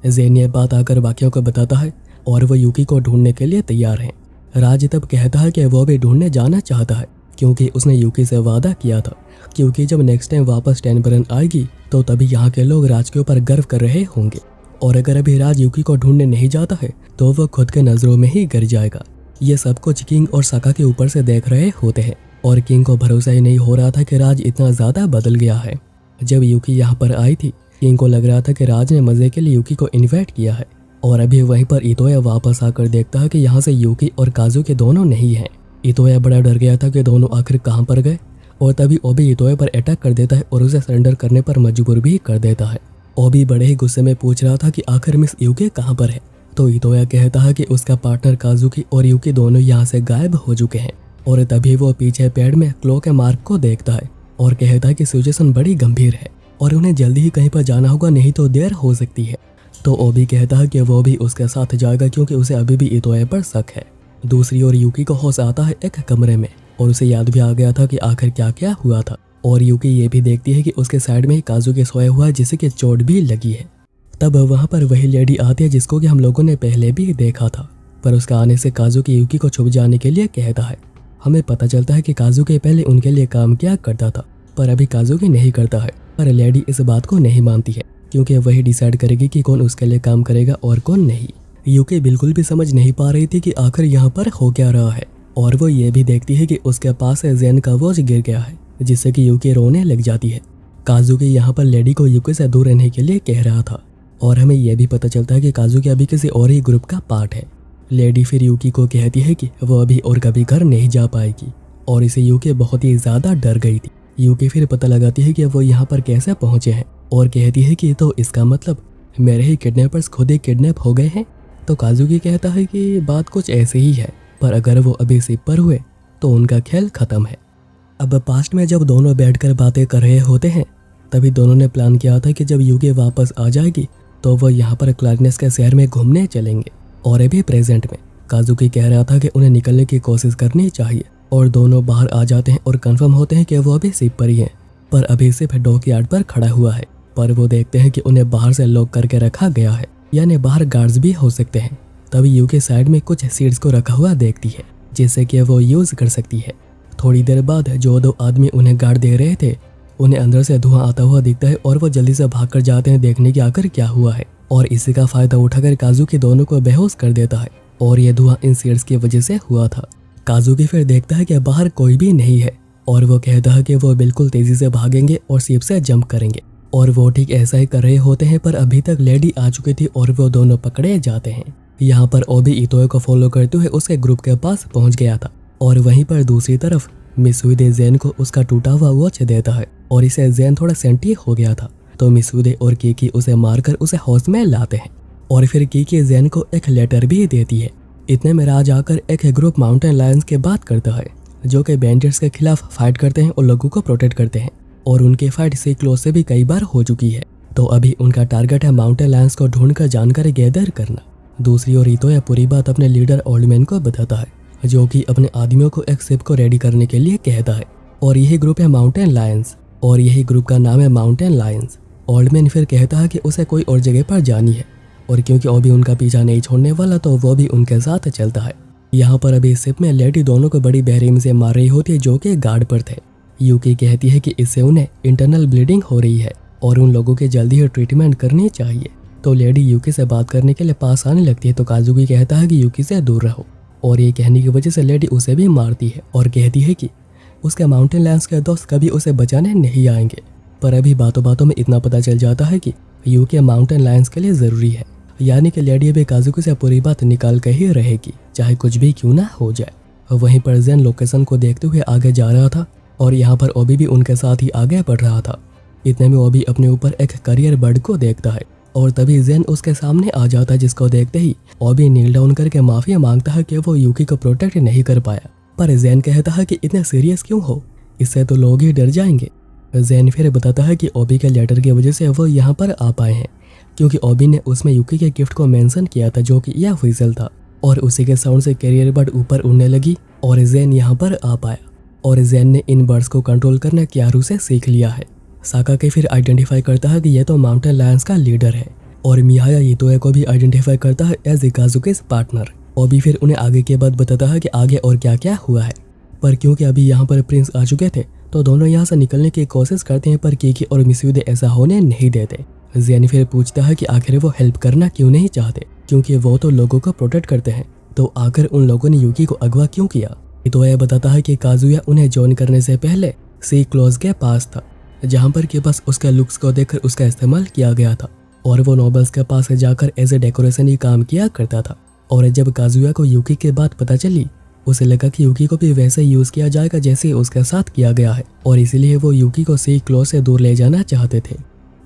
जेन ये बात आकर बाकियों को बताता है और वो यूकी को ढूंढने के लिए तैयार हैं। राज तब कहता है कि वो भी ढूंढने जाना चाहता है क्योंकि उसने यूकी से वादा किया था क्योंकि जब नेक्स्ट टाइम वापस टेनबरन आएगी तो तभी यहाँ के लोग राज के ऊपर गर्व कर रहे होंगे। और अगर अभी राज यूकी को ढूंढने नहीं जाता है तो वह खुद के नज़रों में ही गिर जाएगा। ये सब कुछ किंग और साका के ऊपर से देख रहे होते हैं और किंग को भरोसा ही नहीं हो रहा था कि राज इतना ज़्यादा बदल गया है। जब यूकी यहाँ पर आई थी किंग को लग रहा था कि राज ने मज़े के लिए यूकी को इन्वाइट किया है और अभी वहीं पर इतोया वापस आकर देखता है कि यहाँ से यूकी और काजुकी दोनों नहीं हैं। इतोया बड़ा डर गया था कि दोनों आखिर कहाँ पर गए और तभी ओबी इतोया पर अटैक कर देता है और उसे सरेंडर करने पर मजबूर भी कर देता है। ओबी बड़े ही गुस्से में पूछ रहा था कि आखिर मिस यूकी कहाँ पर है, तो इतोया कहता है कि उसका पार्टनर काजुकी और यूकी दोनों यहाँ से गायब हो चुके हैं। और तभी वो पीछे पेड़ में क्लो के मार्क को देखता है और कहता है कि सिचुएशन बड़ी गंभीर है और उन्हें जल्दी ही कहीं पर जाना होगा, नहीं तो देर हो सकती है। तो ओबी कहता है कि वो भी उसके साथ जाएगा क्योंकि उसे अभी भी इतोया पर शक है। दूसरी ओर यूकी को होश आता है एक कमरे में और उसे याद भी आ गया था कि आखिर क्या क्या हुआ था। और यूकी ये भी देखती है कि उसके साइड में ही काजुकी सोया हुआ है जिसे कि चोट भी लगी है। तब वहाँ पर वही लेडी आती है जिसको कि हम लोगों ने पहले भी देखा था, पर उसका आने से काजुकी यूकी को छुप जाने के लिए कहता है। हमें पता चलता है कि काजुकी पहले उनके लिए काम किया करता था पर अभी काजुकी नहीं करता है, पर लेडी इस बात को नहीं मानती है क्योंकि वही डिसाइड करेगी कि कौन उसके लिए काम करेगा और कौन नहीं। यूकी बिल्कुल भी समझ नहीं पा रही थी कि आखिर यहाँ पर हो क्या रहा है और वो ये भी देखती है कि उसके पास जेन का वॉच गिर गया है जिससे कि यूकी रोने लग जाती है। काजुकी यहाँ पर लेडी को यूकी से दूर रहने के लिए कह रहा था और हमें यह भी पता चलता है कि काजुकी अभी किसी और ही ग्रुप का पार्ट है। लेडी फिर यूकी को कहती है कि वो अभी और कभी घर नहीं जा पाएगी और इसे यूकी बहुत ही ज़्यादा डर गई थी। यूकी फिर पता लगाती है कि वो यहाँ पर कैसे पहुँचे हैं और कहती है कि तो इसका मतलब मेरे ही किडनैपर्स खुद ही किडनैप हो गए हैं। तो काजुकी कहता है कि बात कुछ ऐसे ही है, पर अगर वो अभी शिप पर हुए तो उनका खेल ख़त्म है। अब पास्ट में जब दोनों बैठकर बातें कर रहे होते हैं तभी दोनों ने प्लान किया था कि जब यूकी वापस आ जाएगी तो वो यहाँ पर क्लारिनेस के शहर में घूमने चलेंगे। और अभी प्रेजेंट में काजुकी कह रहा था कि उन्हें निकलने की कोशिश करनी चाहिए और दोनों बाहर आ जाते हैं और कंफर्म होते हैं कि वो अभी शिप पर ही हैं। पर अभी सिर्फ डॉकयार्ड पर खड़ा हुआ है, पर वो देखते हैं कि उन्हें बाहर से लॉक करके रखा गया है, यानी बाहर गार्ड्स भी हो सकते हैं। तभी यू के साइड में कुछ सीड्स को रखा हुआ देखती है जिससे कि वो यूज कर सकती है। थोड़ी देर बाद जो दो आदमी उन्हें गार्ड दे रहे थे उन्हें अंदर से धुआं आता हुआ दिखता है और वो जल्दी से भागकर जाते हैं देखने की आखिर क्या हुआ है। और इसी का फायदा उठाकर काजुकी दोनों को बेहोश कर देता है और ये धुआं इन सीड्स की वजह से हुआ था। काजुकी फिर देखता है कि बाहर कोई भी नहीं है और वो कहता है कि वो बिल्कुल तेजी से भागेंगे और शिप से जंप करेंगे। और वो ठीक ऐसा ही कर रहे होते हैं, पर अभी तक लेडी आ चुकी थी और वो दोनों पकड़े जाते हैं। यहाँ पर ओबी इतोए को फॉलो करते हुए उसके ग्रुप के पास पहुंच गया था और वहीं पर दूसरी तरफ मिसुदे ज़ेन को उसका टूटा हुआ वॉच देता है और इसे ज़ेन थोड़ा सेंटी हो गया था, तो मिसुदे और कीकी उसे मारकर उसे हाउस में लाते हैं। और फिर कीकी ज़ेन को एक लेटर भी देती है। इतने में राज आकर एक ग्रुप माउंटेन लायंस की बात करता है जो कि बैंडिट्स के खिलाफ फाइट करते हैं और लोगों को प्रोटेक्ट करते हैं और उनकी फाइट सी क्लोज से भी कई बार हो चुकी है। तो अभी उनका टारगेट है माउंटेन लायंस को ढूंढकर जानकारी गैदर करना। दूसरी ओर इतोया पूरी बात अपने लीडर ओल्डमैन को बताता है जो कि अपने आदमियों को एक शिप को रेडी करने के लिए कहता है और यही ग्रुप है माउंटेन लायंस और यही ग्रुप का नाम है माउंटेन लायंस। ओल्डमैन फिर कहता है कि उसे कोई और जगह पर जानी है और क्योंकि ओबी उनका पीछा नहीं छोड़ने वाला तो वो भी उनके साथ चलता है। यहाँ पर अभी शिप में लेडी दोनों को बड़ी बेरहमी से मार रही होती है जो कि गार्ड पर थे। यूकी कहती है कि इससे उन्हें इंटरनल ब्लीडिंग हो रही है और उन लोगों के जल्दी ही ट्रीटमेंट करनी चाहिए। तो लेडी यूकी से बात करने के लिए पास आने लगती है तो काजुकी कहता है कि यूकी से दूर रहो और ये कहने की वजह से लेडी उसे भी मारती है और कहती है कि उसके माउंटेन लायंस के दोस्त कभी उसे बचाने नहीं आएंगे। पर अभी बातों बातों में इतना पता चल जाता है कि यूकी माउंटेन लायंस के लिए ज़रूरी है, यानी कि लेडी अभी काजुकी से पूरी बात निकाल कर ही रहेगी चाहे कुछ भी क्यों ना हो जाए। वहीं पर ज़ेन लोकेशन को देखते हुए आगे जा रहा था और यहाँ पर ओबी भी उनके साथ ही आगे बढ़ रहा था। इतने में ओबी अपने ऊपर एक करियर बर्ड को देखता है और तभी ज़ेन उसके सामने आ जाता है जिसको देखते ही ओबी नील डाउन करके माफी मांगता है कि वो यूकी को प्रोटेक्ट नहीं कर पाया। पर ज़ेन कहता है कि इतने सीरियस क्यों हो, इससे तो लोग ही डर जाएंगे। ज़ेन फिर बताता है कि ओबी के लेटर की वजह से वो यहाँ पर आ पाए हैं क्योंकि ओबी ने उसमें यूकी के गिफ्ट को मेंशन किया था जो कि यह व्हिसल था और उसी के साउंड से कैरियर बर्ड ऊपर उड़ने लगी और ज़ेन यहाँ पर आ पाया। और ज़ेन ने इन बर्ड्स को कंट्रोल करना क्यारू से सीख लिया है। साकाकी फिर आइडेंटिफाई करता है कि यह तो माउंटेन लायंस का लीडर है और मिहाया इतोए को भी आइडेंटिफाई करता है एज काजुकी's पार्टनर। ओबी फिर उन्हें आगे की बात बताता है कि आगे और क्या क्या हुआ है। पर क्योंकि अभी यहाँ पर प्रिंस आ चुके थे तो दोनों यहाँ से निकलने की कोशिश करते हैं पर कीकी और मिसुदे ऐसा होने नहीं देते। ज़ेन फिर पूछता है कि आखिर वो हेल्प करना क्यों नहीं चाहते क्योंकि वो तो लोगों को प्रोटेक्ट करते हैं, तो आखिर उन लोगों ने यूकी को अगवा क्यों किया। इतोया बताता है कि काजुया उन्हें ज्वाइन करने से पहले सी क्लोज के पास था जहाँ पर कि बस उसके लुक्स को देखकर उसका इस्तेमाल किया गया था और वो नोबल्स के पास जाकर एज ए डेकोरेशन ही काम किया करता था। और जब काजुया को यूकी के बात पता चली उसे लगा कि यूकी को भी वैसे यूज़ किया जाएगा जैसे उसके साथ किया गया है और इसीलिए वो यूकी को सी क्लोज से दूर ले जाना चाहते थे।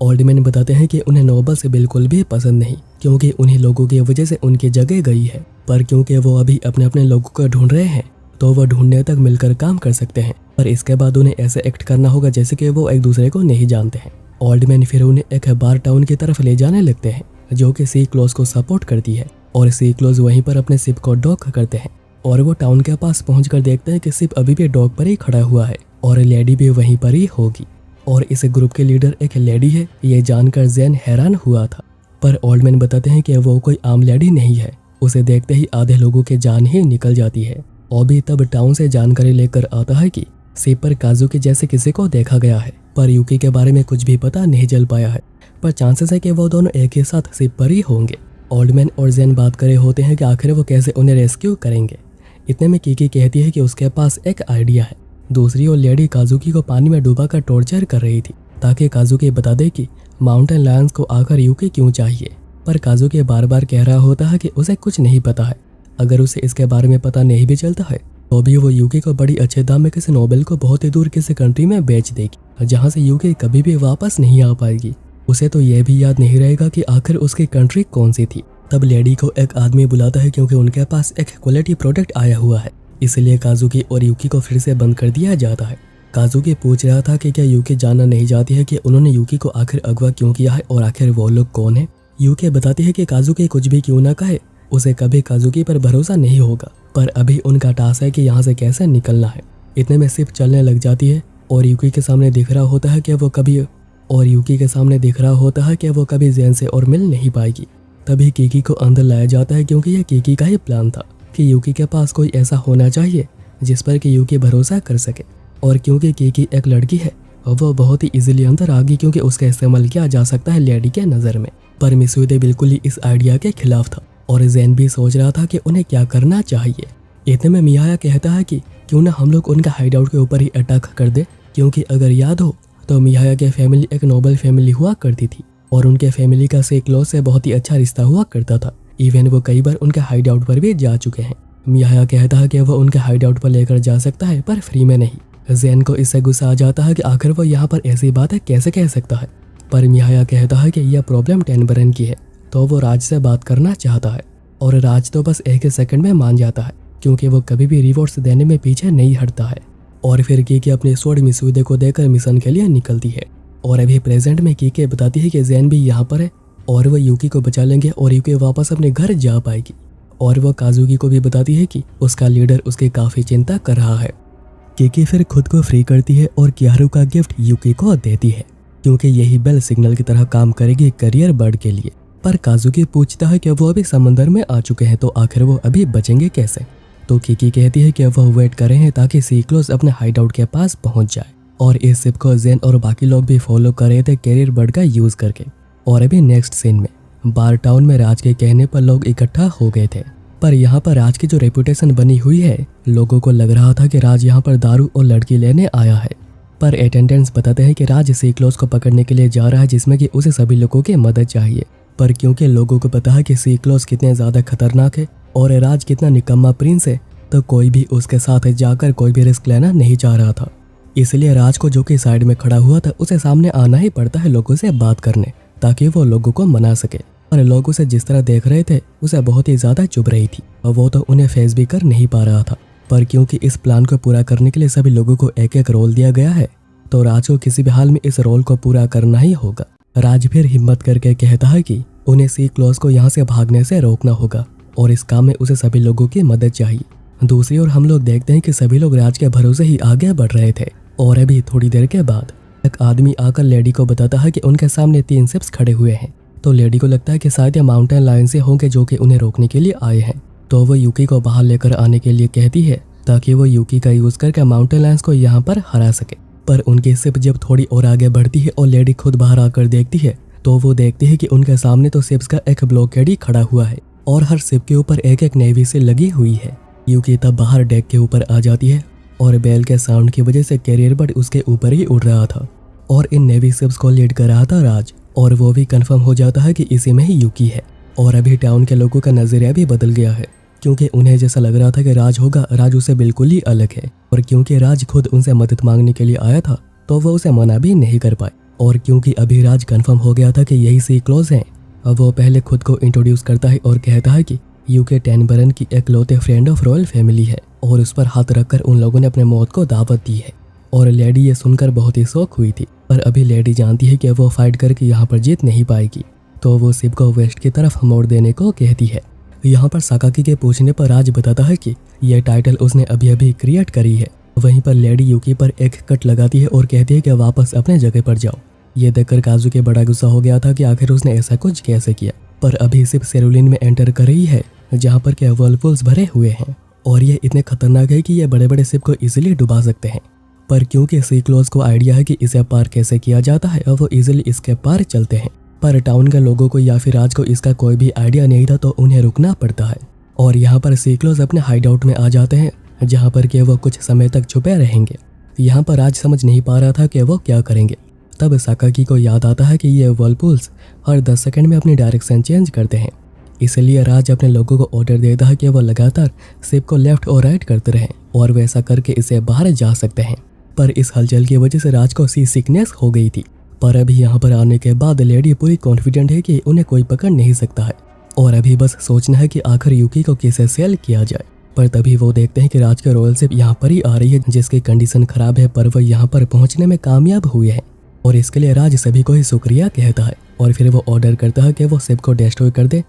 ओल्डमैन बताते हैं कि उन्हें नोबल्स बिल्कुल भी पसंद नहीं क्योंकि उन्हीं लोगों की वजह से उनकी जगह गई है, पर क्योंकि वो अभी अपने अपने लोगों को ढूंढ रहे हैं तो वो ढूंढने तक मिलकर काम कर सकते हैं, पर इसके बाद उन्हें ऐसे एक्ट करना होगा जैसे कि वो एक दूसरे को नहीं जानते हैं। ओल्डमैन फिर उन्हें एक बार टाउन की तरफ ले जाने लगते हैं जो कि सी क्लोज को सपोर्ट करती है और सी क्लोज वहीं पर अपने शिप को डॉक करते हैं और वो टाउन के पास पहुंचकर देखते हैं कि शिप अभी भी डॉक पर ही खड़ा हुआ है और लेडी भी वहीं पर ही होगी और इस ग्रुप के लीडर एक लेडी है। ये जानकर ज़ेन हैरान हुआ था, पर ओल्डमैन बताते हैं कि वो कोई आम लेडी नहीं है। उसे देखते ही आधे लोगों की जान ही निकल जाती है। ओबी तब टाउन से जानकारी लेकर आता है कि शिप पर काजुकी जैसे किसी को देखा गया है, पर यूकी के बारे में कुछ भी पता नहीं चल पाया है, पर चांसेस है कि वो दोनों एक ही साथ शिप पर ही होंगे। ओल्डमैन और ज़ेन बात करे होते हैं कि आखिर वो कैसे उन्हें रेस्क्यू करेंगे। इतने में कीकी कहती है कि उसके पास एक आइडिया है। दूसरी ओर लेडी काजुकी को पानी में डूबाकर टॉर्चर कर रही थी ताकि काजुकी बता दे कि माउंटेन लायंस को आखिर यूकी क्यों चाहिए, पर काजुकी बार बार कह रहा होता है कि उसे कुछ नहीं पता है। अगर उसे इसके बारे में पता नहीं भी चलता है तो भी वो यूकी को बड़ी अच्छे दाम में किसी नोबेल को बहुत ही दूर किसी कंट्री में बेच देगी जहाँ से यूकी कभी भी वापस नहीं आ पाएगी। उसे तो यह भी याद नहीं रहेगा कि आखिर उसकी कंट्री कौन सी थी। तब लेडी को एक आदमी बुलाता है क्योंकि उनके पास एक क्वालिटी प्रोडक्ट आया हुआ है, इसलिए काजुकी और यूकी को फिर से बंद कर दिया जाता है। काजुकी पूछ रहा था कि क्या यूकी जानना नहीं चाहती है कि उन्होंने यूकी को आखिर अगवा क्यों किया है और आखिर वो लोग कौन है। यूकी बताती है कि काजुकी कुछ भी क्यों ना कहे, उसे कभी काजुकी पर भरोसा नहीं होगा, पर अभी उनका टास्क है कि यहाँ से कैसे निकलना है। इतने में शिप चलने लग जाती है और यूकी के सामने दिख रहा होता है कि वो कभी ज़ेन से और मिल नहीं पाएगी। तभी कीकी को अंदर लाया जाता है, क्योंकि यह कीकी का ही प्लान था कि यूकी के पास कोई ऐसा होना चाहिए जिस पर कि यूकी भरोसा कर सके। और क्योंकि कीकी एक लड़की है, वो बहुत ही इजीली अंदर आ गई, क्योंकि उसका इस्तेमाल किया जा सकता है लेडी के नज़र में। पर मिसूदे बिल्कुल ही इस आइडिया के खिलाफ था और ज़ेन भी सोच रहा था कि उन्हें क्या करना चाहिए। इतने में मियाया कहता है कि क्यों ना हम लोग उनका हाइडआउट के ऊपर ही अटैक कर दे, क्योंकि अगर याद हो तो मियाया के फैमिली एक नोबल फैमिली हुआ करती थी और उनके फैमिली का सेक्लोस से बहुत ही अच्छा रिश्ता हुआ करता था। इवन वो कई बार उनके हाइडआउट पर भी जा चुके हैं। मियाया कहता है कि वो उनके हाइडआउट पर लेकर जा सकता है, पर फ्री में नहीं। ज़ेन को इससे गुस्सा आ जाता है कि आखिर वो यहाँ पर ऐसी बातें कैसे कह सकता है, पर मियाया कहता है कि यह प्रॉब्लम टेनबरन की है, तो वो राज से बात करना चाहता है। और राज तो बस एक सेकंड में मान जाता है, क्योंकि वो कभी भी रिवॉर्ड्स देने में पीछे नहीं हटता है। और फिर कीके अपने स्वord मिसूदे को देकर मिशन के लिए निकलती है। और अभी प्रेजेंट में कीके बताती है कि ज़ेन भी यहाँ पर है और वो यूकी को बचा लेंगे और यूकी वापस अपने घर जा पाएगी। और वो काजुकी को भी बताती है कि उसका लीडर उसकी काफ़ी चिंता कर रहा है। कीकी फिर खुद को फ्री करती है और किहारू का गिफ्ट यूकी को देती है, क्योंकि यही बेल सिग्नल की तरह काम करेगी करियर बर्ड के लिए। पर काजुकी पूछता है कि वो अभी समंदर में आ चुके हैं, तो आखिर वो अभी बचेंगे कैसे। तो कीकी कहती है कि वो वेट कर रहे हैं ताकि सीक्लोस अपने हाइडआउट के पास पहुंच जाए। और इस शिप को ज़ेन और बाकी लोग भी फॉलो कर रहे थे कैरियर बर्ड का यूज करके। और अभी नेक्स्ट सीन में बार टाउन में राज के कहने पर लोग इकट्ठा हो गए थे, पर यहाँ पर राज की जो रेपुटेशन बनी हुई है, लोगों को लग रहा था कि राज यहाँ पर दारू और लड़की लेने आया है। पर अटेंडेंट्स बताते हैं कि राज सीक्लोस को पकड़ने के लिए जा रहा है, जिसमें कि उसे सभी लोगों की मदद चाहिए। पर क्योंकि लोगों को पता है कि सीक्लोस कितने ज़्यादा खतरनाक है और राज कितना निकम्मा प्रिंस है, तो कोई भी उसके साथ जाकर कोई भी रिस्क लेना नहीं चाह रहा था। इसलिए राज को, जो कि साइड में खड़ा हुआ था, उसे सामने आना ही पड़ता है लोगों से बात करने, ताकि वो लोगों को मना सके। और लोग उसे जिस तरह देख रहे थे, उसे बहुत ही ज़्यादा चुभ रही थी और वो तो उन्हें फेस भी कर नहीं पा रहा था। पर क्योंकि इस प्लान को पूरा करने के लिए सभी लोगों को एक एक रोल दिया गया है, तो राज को किसी भी हाल में इस रोल को पूरा करना ही होगा। राज फिर हिम्मत करके कहता है कि उन्हें सीक्लोस को यहाँ से भागने से रोकना होगा और इस काम में उसे सभी लोगों की मदद चाहिए। दूसरी ओर हम लोग देखते हैं कि सभी लोग राज के भरोसे ही आगे बढ़ रहे थे। और अभी थोड़ी देर के बाद एक आदमी आकर लेडी को बताता है कि उनके सामने 3 शिप्स खड़े हुए हैं। तो लेडी को लगता है कि शायद ये माउंटेन लायन से होंगे जो कि उन्हें रोकने के लिए आए हैं। तो वो यूकी को बाहर लेकर आने के लिए कहती है, ताकि वो यूकी का यूज करके माउंटेन लायंस को यहाँ पर हरा सके। पर उनकी शिप जब थोड़ी और आगे बढ़ती है और लेडी खुद बाहर आकर देखती है, तो वो देखती है कि उनके सामने तो शिप्स का एक ब्लॉकेड ही खड़ा हुआ है और हर शिप के ऊपर एक एक नेवी से लगी हुई है। यूकी तब बाहर डेक के ऊपर आ जाती है और बेल के साउंड की वजह से कैरियर बर्ड उसके ऊपर ही उड़ रहा था और इन नेवी शिप्स को लीड कर रहा था राज। और वो भी कंफर्म हो जाता है कि इसी में ही यूकी है। और अभी टाउन के लोगों का नजरिया भी बदल गया है, क्योंकि उन्हें जैसा लग रहा था कि राज होगा, राज उससे बिल्कुल ही अलग है। और क्योंकि राज खुद उनसे मदद मांगने के लिए आया था, तो वो उसे मना भी नहीं कर पाए। और क्योंकि अभी राज कंफर्म हो गया था कि यही सीक्लोस हैं, अब वो पहले खुद को इंट्रोड्यूस करता है और कहता है कि यूके टेनबरन की एकलौते फ्रेंड ऑफ रॉयल फैमिली है और उस पर हाथ रखकर उन लोगों ने अपने मौत को दावत दी है। और लेडी ये सुनकर बहुत ही शौक हुई थी, पर अभी लेडी जानती है कि वो फाइट करके यहाँ पर जीत नहीं पाएगी, तो वो शिप को वेस्ट की तरफ मोड़ देने को कहती है। यहाँ पर साकाकी के पूछने पर राज बताता है कि यह टाइटल उसने अभी अभी क्रिएट करी है। वहीं पर लेडी यूकी पर एक कट लगाती है और कहती है कि वापस अपने जगह पर जाओ। ये देखकर काजुकी बड़ा गुस्सा हो गया था कि आखिर उसने ऐसा कुछ कैसे किया। पर अभी शिप सेरुलिन में एंटर कर रही है, जहाँ पर क्या वर्लपुल्स भरे हुए हैं और ये इतने खतरनाक है कि ये बड़े बड़े शिप को इजीली डुबा सकते हैं। पर क्योंकि सीक्लोस को आइडिया है कि इसे पार कैसे किया जाता है और वो इजीली इसके पार चलते हैं, पर टाउन के लोगों को या फिर राज को इसका कोई भी आइडिया नहीं था, तो उन्हें रुकना पड़ता है। और यहाँ पर सीक्लोस अपने हाइडआउट में आ जाते हैं, जहाँ पर कि वो कुछ समय तक छुपे रहेंगे। यहाँ पर राज समझ नहीं पा रहा था कि वो क्या करेंगे। तब साकाकी को याद आता है कि ये वर्लपुल्स हर 10 सेकंड में अपनी डायरेक्शन चेंज करते हैं, इसलिए राज अपने लोगों को ऑर्डर देता है कि वो लगातार शिप को लेफ्ट और राइट करते रहें और वैसा करके इसे बाहर जा सकते हैं। पर इस हलचल की वजह से राज को सी सिकनेस हो गई थी। पर अभी यहाँ पर आने के बाद लेडी पूरी कॉन्फिडेंट है कि उन्हें कोई पकड़ नहीं सकता है और अभी बस सोचना है कि आखिर यूकी को कैसे सेल किया जाए। पर तभी वो देखते हैं कि राज के रॉयल शिप यहाँ पर ही आ रही है, जिसकी कंडीशन खराब है, पर वह यहाँ पर पहुँचने में कामयाब हुए हैं। और इसके लिए राज सभी को ही शुक्रिया कहता है और फिर वो ऑर्डर करता है कि वो शिप को डिस्ट्रॉय कर दे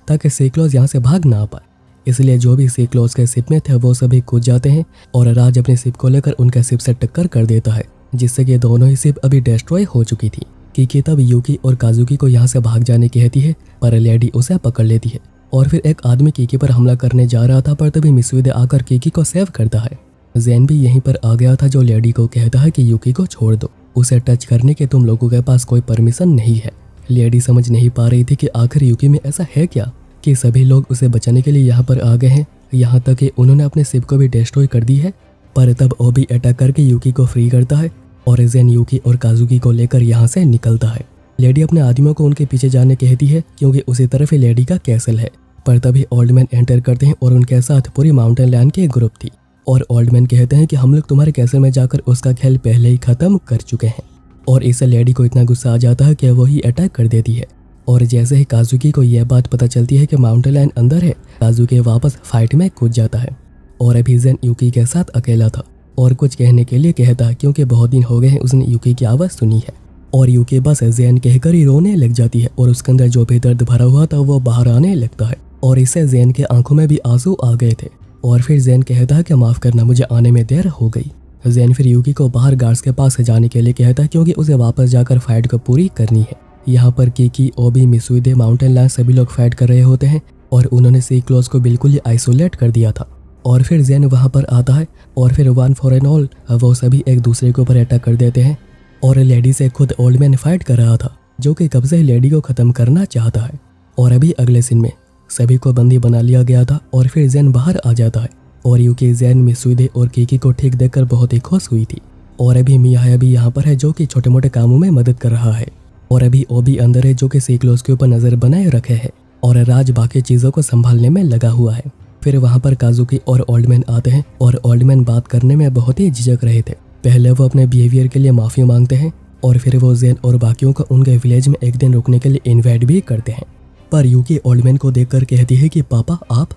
ताकि सीक्लोज यहाँ से भाग ना पाए। इसलिए जो भी सीक्लोज के शिप में थे वो सभी कूद जाते हैं और राज अपनी शिप को लेकर उनके शिप से टक्कर कर देता है, जिससे कि दोनों ही शिप अभी डिस्ट्रॉय हो चुकी थी। कीकी तब यूकी और काजुकी को यहाँ से भाग जाने कहती है, पर लेडी उसे पकड़ लेती है और फिर एक आदमी कीकी पर हमला करने जा रहा था, पर तभी मित्सुइदे आकर कीकी को सेव करता है। ज़ेन भी यहीं पर आ गया था, जो लेडी को कहता है कि यूकी को छोड़ दो, उसे टच करने के तुम लोगों के पास कोई परमिशन नहीं है। लेडी समझ नहीं पा रही थी कि आखिर यूकी में ऐसा है क्या कि सभी लोग उसे बचाने के लिए यहाँ पर आ गए हैं, यहाँ तक कि उन्होंने अपने शिप को भी डिस्ट्रॉय कर दी है। पर तब ओबी अटैक करके यूकी को फ्री करता है और ज़ेन यूकी और काजुकी को लेकर यहाँ से निकलता है। लेडी अपने आदमियों को उनके पीछे जाने कहती है क्योंकि उसी तरफ ही लेडी का कैसल है। पर तभी ओल्ड मैन एंटर करते हैं और उनके साथ पूरी माउंटेन लायन की ग्रुप थी और ओल्ड मैन कहते हैं कि हम लोग तुम्हारे कैसल में जाकर उसका खेल पहले ही खत्म कर चुके हैं। और इससे लेडी को इतना गुस्सा आ जाता है कि वो ही अटैक कर देती है। और जैसे ही काजुकी को यह बात पता चलती है कि माउंटेन लायन अंदर है, काजुकी वापस फाइट में कूद जाता है और अभी ज़ेन यूकी के साथ अकेला था और कुछ कहने के लिए कहता है क्योंकि बहुत दिन हो गए हैं उसने यूकी की आवाज़ सुनी है। और यूकी बस ज़ेन कहकर ही रोने लग जाती है और उसके अंदर जो भी दर्द भरा हुआ था वो बाहर आने लगता है और इससे ज़ेन के आंखों में भी आंसू आ गए थे। और फिर ज़ेन कहता है कि माफ़ करना, मुझे आने में देर हो गई। ज़ेन फिर यूकी को बाहर गार्ड्स के पास जाने के लिए कहता है क्योंकि उसे वापस जाकर फाइट को पूरी करनी है। यहाँ पर कीकी, ओबी, मित्सुइदे, माउंटेन लायन सभी लोग फाइट कर रहे होते हैं और उन्होंने सीक्लोज को बिल्कुल ही आइसोलेट कर दिया था। और फिर ज़ेन वहाँ पर आता है और फिर वन फॉर एन ऑल वो सभी एक दूसरे के ऊपर अटैक कर देते हैं। और लेडी से खुद ओल्ड मैन फाइट कर रहा था, जो कि कब से लेडी को ख़त्म करना चाहता है। और अभी अगले सीन में सभी को बंदी बना लिया गया था और फिर ज़ेन बाहर आ जाता है और यूकी, ज़ेन, मित्सुइदे और कीकी को ठीक देखकर बहुत ही खुश हुई थी। और अभी मिया भी यहाँ पर है, जो कि छोटे मोटे कामों में मदद कर रहा है। और अभी ओबी अंदर है, जो कि सीक्लोज के ऊपर नज़र बनाए रखे है और राज बाकी चीज़ों को संभालने में लगा हुआ है। फिर वहाँ पर काजुकी और ओल्ड मैन आते हैं और ओल्ड मैन बात करने में बहुत ही झिझक रहे थे। पहले वो अपने बिहेवियर के लिए माफ़ी मांगते हैं और फिर वो ज़ेन और बाकियों को उनके विलेज में एक दिन रुकने के लिए इन्वाइट भी करते हैं। पर यूकी ओल्ड मैन को देखकर कहती है कि पापा आप।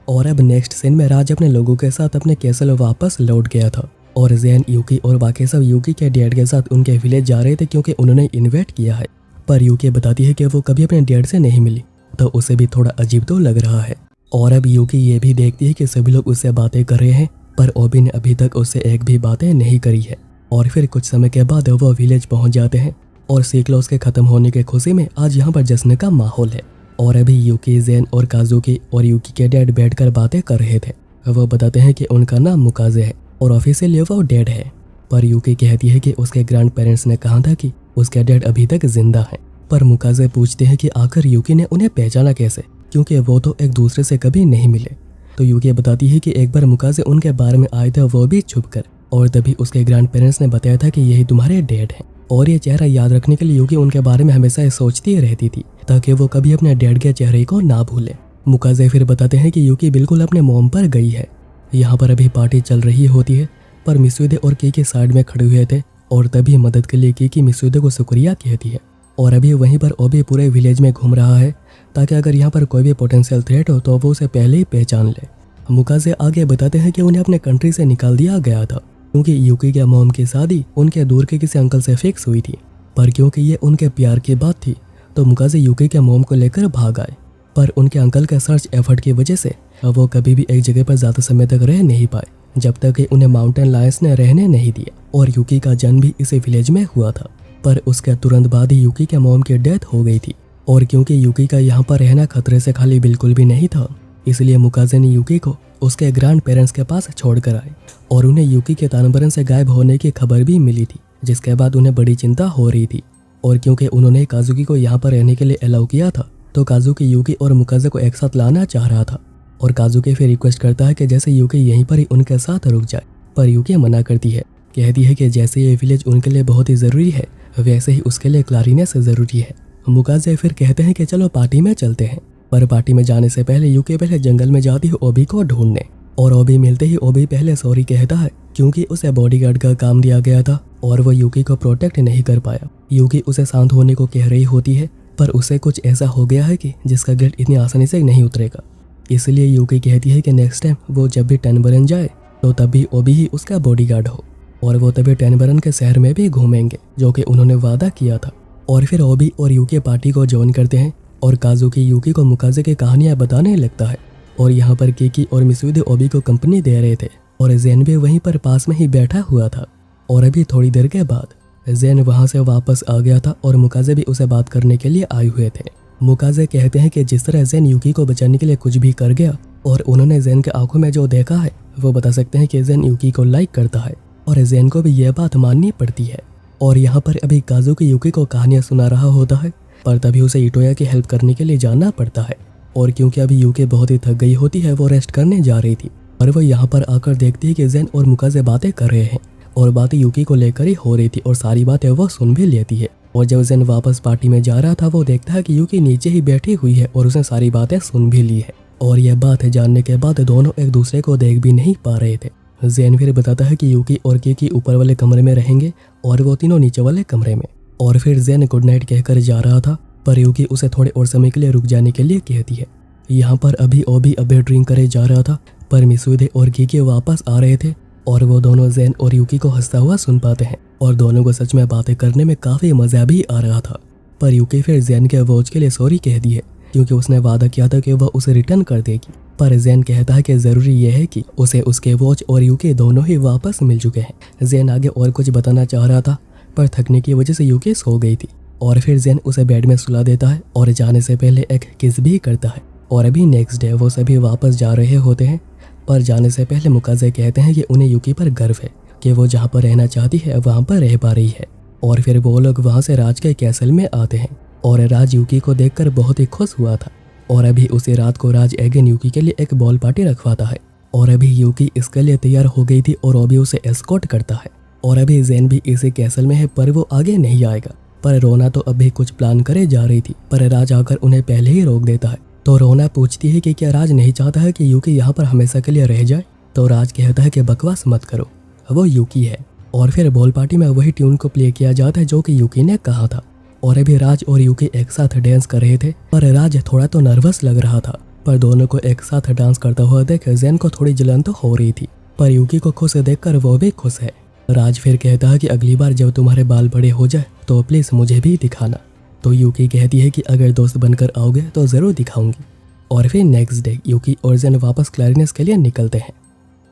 और अब नेक्स्ट सीन में राज अपने लोगों के साथ अपने कैसल वापस लौट गया था और ज़ेन, यूकी और बाकी सब यूकी के डैड के साथ उनके विलेज जा रहे थे क्योंकि उन्होंने इन्वाइट किया है। पर यूकी बताती है कि वो कभी अपने डैड से नहीं मिली, तो उसे भी थोड़ा अजीब तो लग रहा है। और अब यूकी ये भी देखती है कि सभी लोग उससे बातें कर रहे हैं, पर ओबी ने अभी तक उससे एक भी बातें नहीं करी है। और फिर कुछ समय के बाद वो विलेज पहुंच जाते हैं और सीक्लोज के ख़त्म होने की खुशी में आज यहाँ पर जश्न का माहौल है। और अभी यूकी, ज़ेन और काजुकी और यूकी के डैड बैठकर बातें कर रहे थे। वो बताते हैं कि उनका नाम मुकाज़े है और ऑफिशियली वो डैड है। पर यूकी कहती है कि उसके ग्रैंड पेरेंट्स ने कहा था कि उसके डैड अभी तक जिंदा है। पर मुकाज़े पूछते हैं कि आखिर यूकी ने उन्हें पहचाना कैसे, क्योंकि वो तो एक दूसरे से कभी नहीं मिले। तो यूकी बताती है कि एक बार मुकाज़े उनके बारे में आए थे, वो भी छुप कर, और तभी उसके ग्रैंड पेरेंट्स ने बताया था कि यही तुम्हारे डैड हैं। और ये चेहरा याद रखने के लिए यूकी उनके बारे में हमेशा सोचती रहती थी ताकि वो कभी अपने डैड के चेहरे को ना भूले। मुकाज़े फिर बताते हैं कि यूकी बिल्कुल अपने मोम पर गई है। यहाँ पर अभी पार्टी चल रही होती है, पर मित्सुइदे और कीकी साइड में खड़े हुए थे और तभी मदद के लिए कीकी मित्सुइदे को शुक्रिया कहती है। और अभी वहीं पर ओबी पूरे विलेज में घूम रहा है ताकि अगर यहाँ पर कोई भी पोटेंशियल थ्रेट हो तो वो उसे पहले ही पहचान ले। मुकाज़े आगे बताते हैं कि उन्हें अपने कंट्री से निकाल दिया गया था क्योंकि यूकी के मॉम की शादी उनके दूर के किसी अंकल से फिक्स हुई थी, पर क्योंकि ये उनके प्यार की बात थी तो मुकाज़े यूकी के मॉम को लेकर भाग आए। पर उनके अंकल के सर्च एफर्ट की वजह से वो कभी भी एक जगह पर ज़्यादा समय तक रह नहीं पाए, जब तक कि उन्हें माउंटेन लायंस ने रहने नहीं दिया। और यूकी का जन्म भी इसी विलेज में हुआ था, पर उसके तुरंत बाद ही यूकी के मॉम की डेथ हो गई थी। और क्योंकि यूकी का यहाँ पर रहना खतरे से खाली बिल्कुल भी नहीं था, इसलिए मुकाज़े ने यूकी को उसके ग्रैंड पेरेंट्स के पास छोड़कर आए और उन्हें यूकी के तानबरन से गायब होने की खबर भी मिली थी, जिसके बाद उन्हें बड़ी चिंता हो रही थी। और क्योंकि उन्होंने काजुकी को यहाँ पर रहने के लिए अलाउ किया था तो काजुकी यूकी और मुकाज़े को एक साथ लाना चाह रहा था। और काजुकी फिर रिक्वेस्ट करता है कि जैसे यूकी यहीं पर ही उनके साथ रुक जाए, पर यूकी मना करती है, कहती है कि जैसे ये विलेज उनके लिए बहुत ही ज़रूरी है वैसे ही उसके लिए क्लारिनेस ज़रूरी है। मुकाज़े फिर कहते हैं कि चलो पार्टी में चलते हैं, पर पार्टी में जाने से पहले यूकी पहले जंगल में जाती है ओबी को ढूंढने। और ओबी मिलते ही ओबी पहले सॉरी कहता है क्योंकि उसे बॉडीगार्ड का काम दिया गया था और वो यूकी को प्रोटेक्ट नहीं कर पाया। यूकी उसे शांत होने को कह रही होती है, पर उसे कुछ ऐसा हो गया है कि जिसका गिल्ट इतनी आसानी से नहीं उतरेगा। इसलिए यूकी कहती है कि नेक्स्ट टाइम वो जब भी टनबरन जाए तो तब भी ओबी ही उसका बॉडीगार्ड हो। और वो तभी टेनबरन के शहर में भी घूमेंगे जो कि उन्होंने वादा किया था। और फिर ओबी और यूकी पार्टी को ज्वाइन करते हैं और काजुकी यूकी को मुकाजे की कहानियां बताने लगता है। और यहाँ पर कीकी और मिसूदे ओबी को कंपनी दे रहे थे और ज़ेन भी वहीं पर पास में ही बैठा हुआ था। और अभी थोड़ी देर के बाद ज़ेन वहाँ से वापस आ गया था और मुकाजे भी उसे बात करने के लिए आए हुए थे। मुकाजे कहते हैं कि जिस तरह ज़ेन यूकी को बचाने के लिए कुछ भी कर गया और उन्होंने ज़ेन के आंखों में जो देखा है वो बता सकते हैं कि ज़ेन यूकी को लाइक करता है और ज़ेन को भी यह बात माननी पड़ती है। और यहाँ पर अभी काजुकी यूकी को कहानियाँ सुना रहा होता है, पर तभी उसे इटोया की हेल्प करने के लिए जाना पड़ता है। और क्योंकि अभी यूकी बहुत ही थक गई होती है, वो रेस्ट करने जा रही थी और वो यहाँ पर आकर देखती है कि ज़ेन और मुकाजे बातें कर रहे हैं और बातें यूकी को लेकर ही हो रही थी और सारी बातें वो सुन भी लेती है। और जब ज़ेन वापस पार्टी में जा रहा था, वो देखता है कि यूकी नीचे ही बैठी हुई है और उसने सारी बातें सुन भी ली है। और यह बात जानने के बाद दोनों एक दूसरे को देख भी नहीं पा रहे थे। ज़ेन फिर बताता है कि यूकी और कीकी ऊपर वाले कमरे में रहेंगे और वो तीनों नीचे वाले कमरे में। और फिर ज़ेन गुड नाइट कहकर जा रहा था, पर यूकी उसे थोड़े और समय के लिए रुक जाने के लिए कहती है। यहाँ पर अभी ओबी ड्रिंक करे जा रहा था, पर मिसूदे और कीकी वापस आ रहे थे और वो दोनों ज़ेन और यूकी को हंसता हुआ सुन पाते हैं और दोनों को सच में बातें करने में काफ़ी मज़ा भी आ रहा था। पर यूकी फिर ज़ेन के वॉच के लिए सॉरी कह दी है क्योंकि उसने वादा किया था कि वह उसे रिटर्न कर देगी। पर ज़ेन कहता है कि ज़रूरी यह है कि उसे उसके वॉच और यूकी दोनों ही वापस मिल चुके हैं। ज़ेन आगे और कुछ बताना चाह रहा था, पर थकने की वजह से यूकी सो गई थी। और फिर ज़ेन उसे बेड में सुला देता है और जाने से पहले एक किस भी करता है। और अभी नेक्स्ट डे वो सभी वापस जा रहे होते हैं, पर जाने से पहले मुकाजे कहते हैं कि उन्हें यूकी पर गर्व है कि वो जहाँ पर रहना चाहती है वहाँ पर रह पा रही है। और फिर वो लोग वहाँ से राज के कैसल में आते हैं और राज यूकी को देखकर बहुत ही खुश हुआ था। और अभी उसी रात को राज अगेन यूकी के लिए एक बॉल पार्टी रखवाता है और अभी यूकी इसके लिए तैयार हो गई थी और अभी उसे एस्कॉर्ट करता है। और अभी ज़ेन भी इसी कैसल में है, पर वो आगे नहीं आएगा। पर रोना तो अभी कुछ प्लान करे जा रही थी, पर राज आकर उन्हें पहले ही रोक देता है। तो रोना पूछती है कि क्या राज नहीं चाहता है कि यूकी यहाँ पर हमेशा के लिए रह जाए। तो राज कहता है कि बकवास मत करो, वो यूकी है। और फिर बॉल पार्टी में वही ट्यून को प्ले किया जाता है जो कि यूकी ने कहा था। और अभी राज और यूकी एक साथ डांस कर रहे थे, पर राज थोड़ा तो नर्वस लग रहा था। पर दोनों को एक साथ डांस करता हुआ देख ज़ेन को थोड़ी जलन तो हो रही थी, पर यूकी को खुश देखकर वो भी खुश है। राज फिर कहता है कि अगली बार जब तुम्हारे बाल बड़े हो जाए तो प्लीज़ मुझे भी दिखाना। तो यूकी कहती है कि अगर दोस्त बनकर आओगे तो ज़रूर दिखाऊंगी। और फिर नेक्स्ट डे यूकी और ज़ेन वापस क्लैरिनेस के लिए निकलते हैं।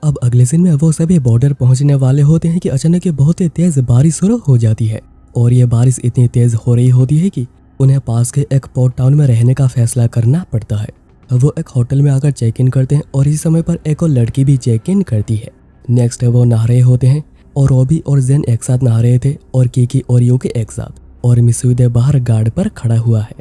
अब अगले दिन में वो सभी बॉर्डर पहुंचने वाले होते हैं कि अचानक बहुत ही तेज़ बारिश शुरू हो जाती है। और ये बारिश इतनी तेज़ हो रही होती है कि उन्हें पास के एक पोर्ट टाउन में रहने का फैसला करना पड़ता है। वो एक होटल में आकर चेक इन करते हैं और इसी समय पर एक और लड़की भी चेक इन करती है। नेक्स्ट वो नहा रहे होते हैं और ओबी और ज़ेन एक साथ नहा रहे थे और कीकी और यूकी एक साथ, और मिसूदे बाहर गार्ड पर खड़ा हुआ है।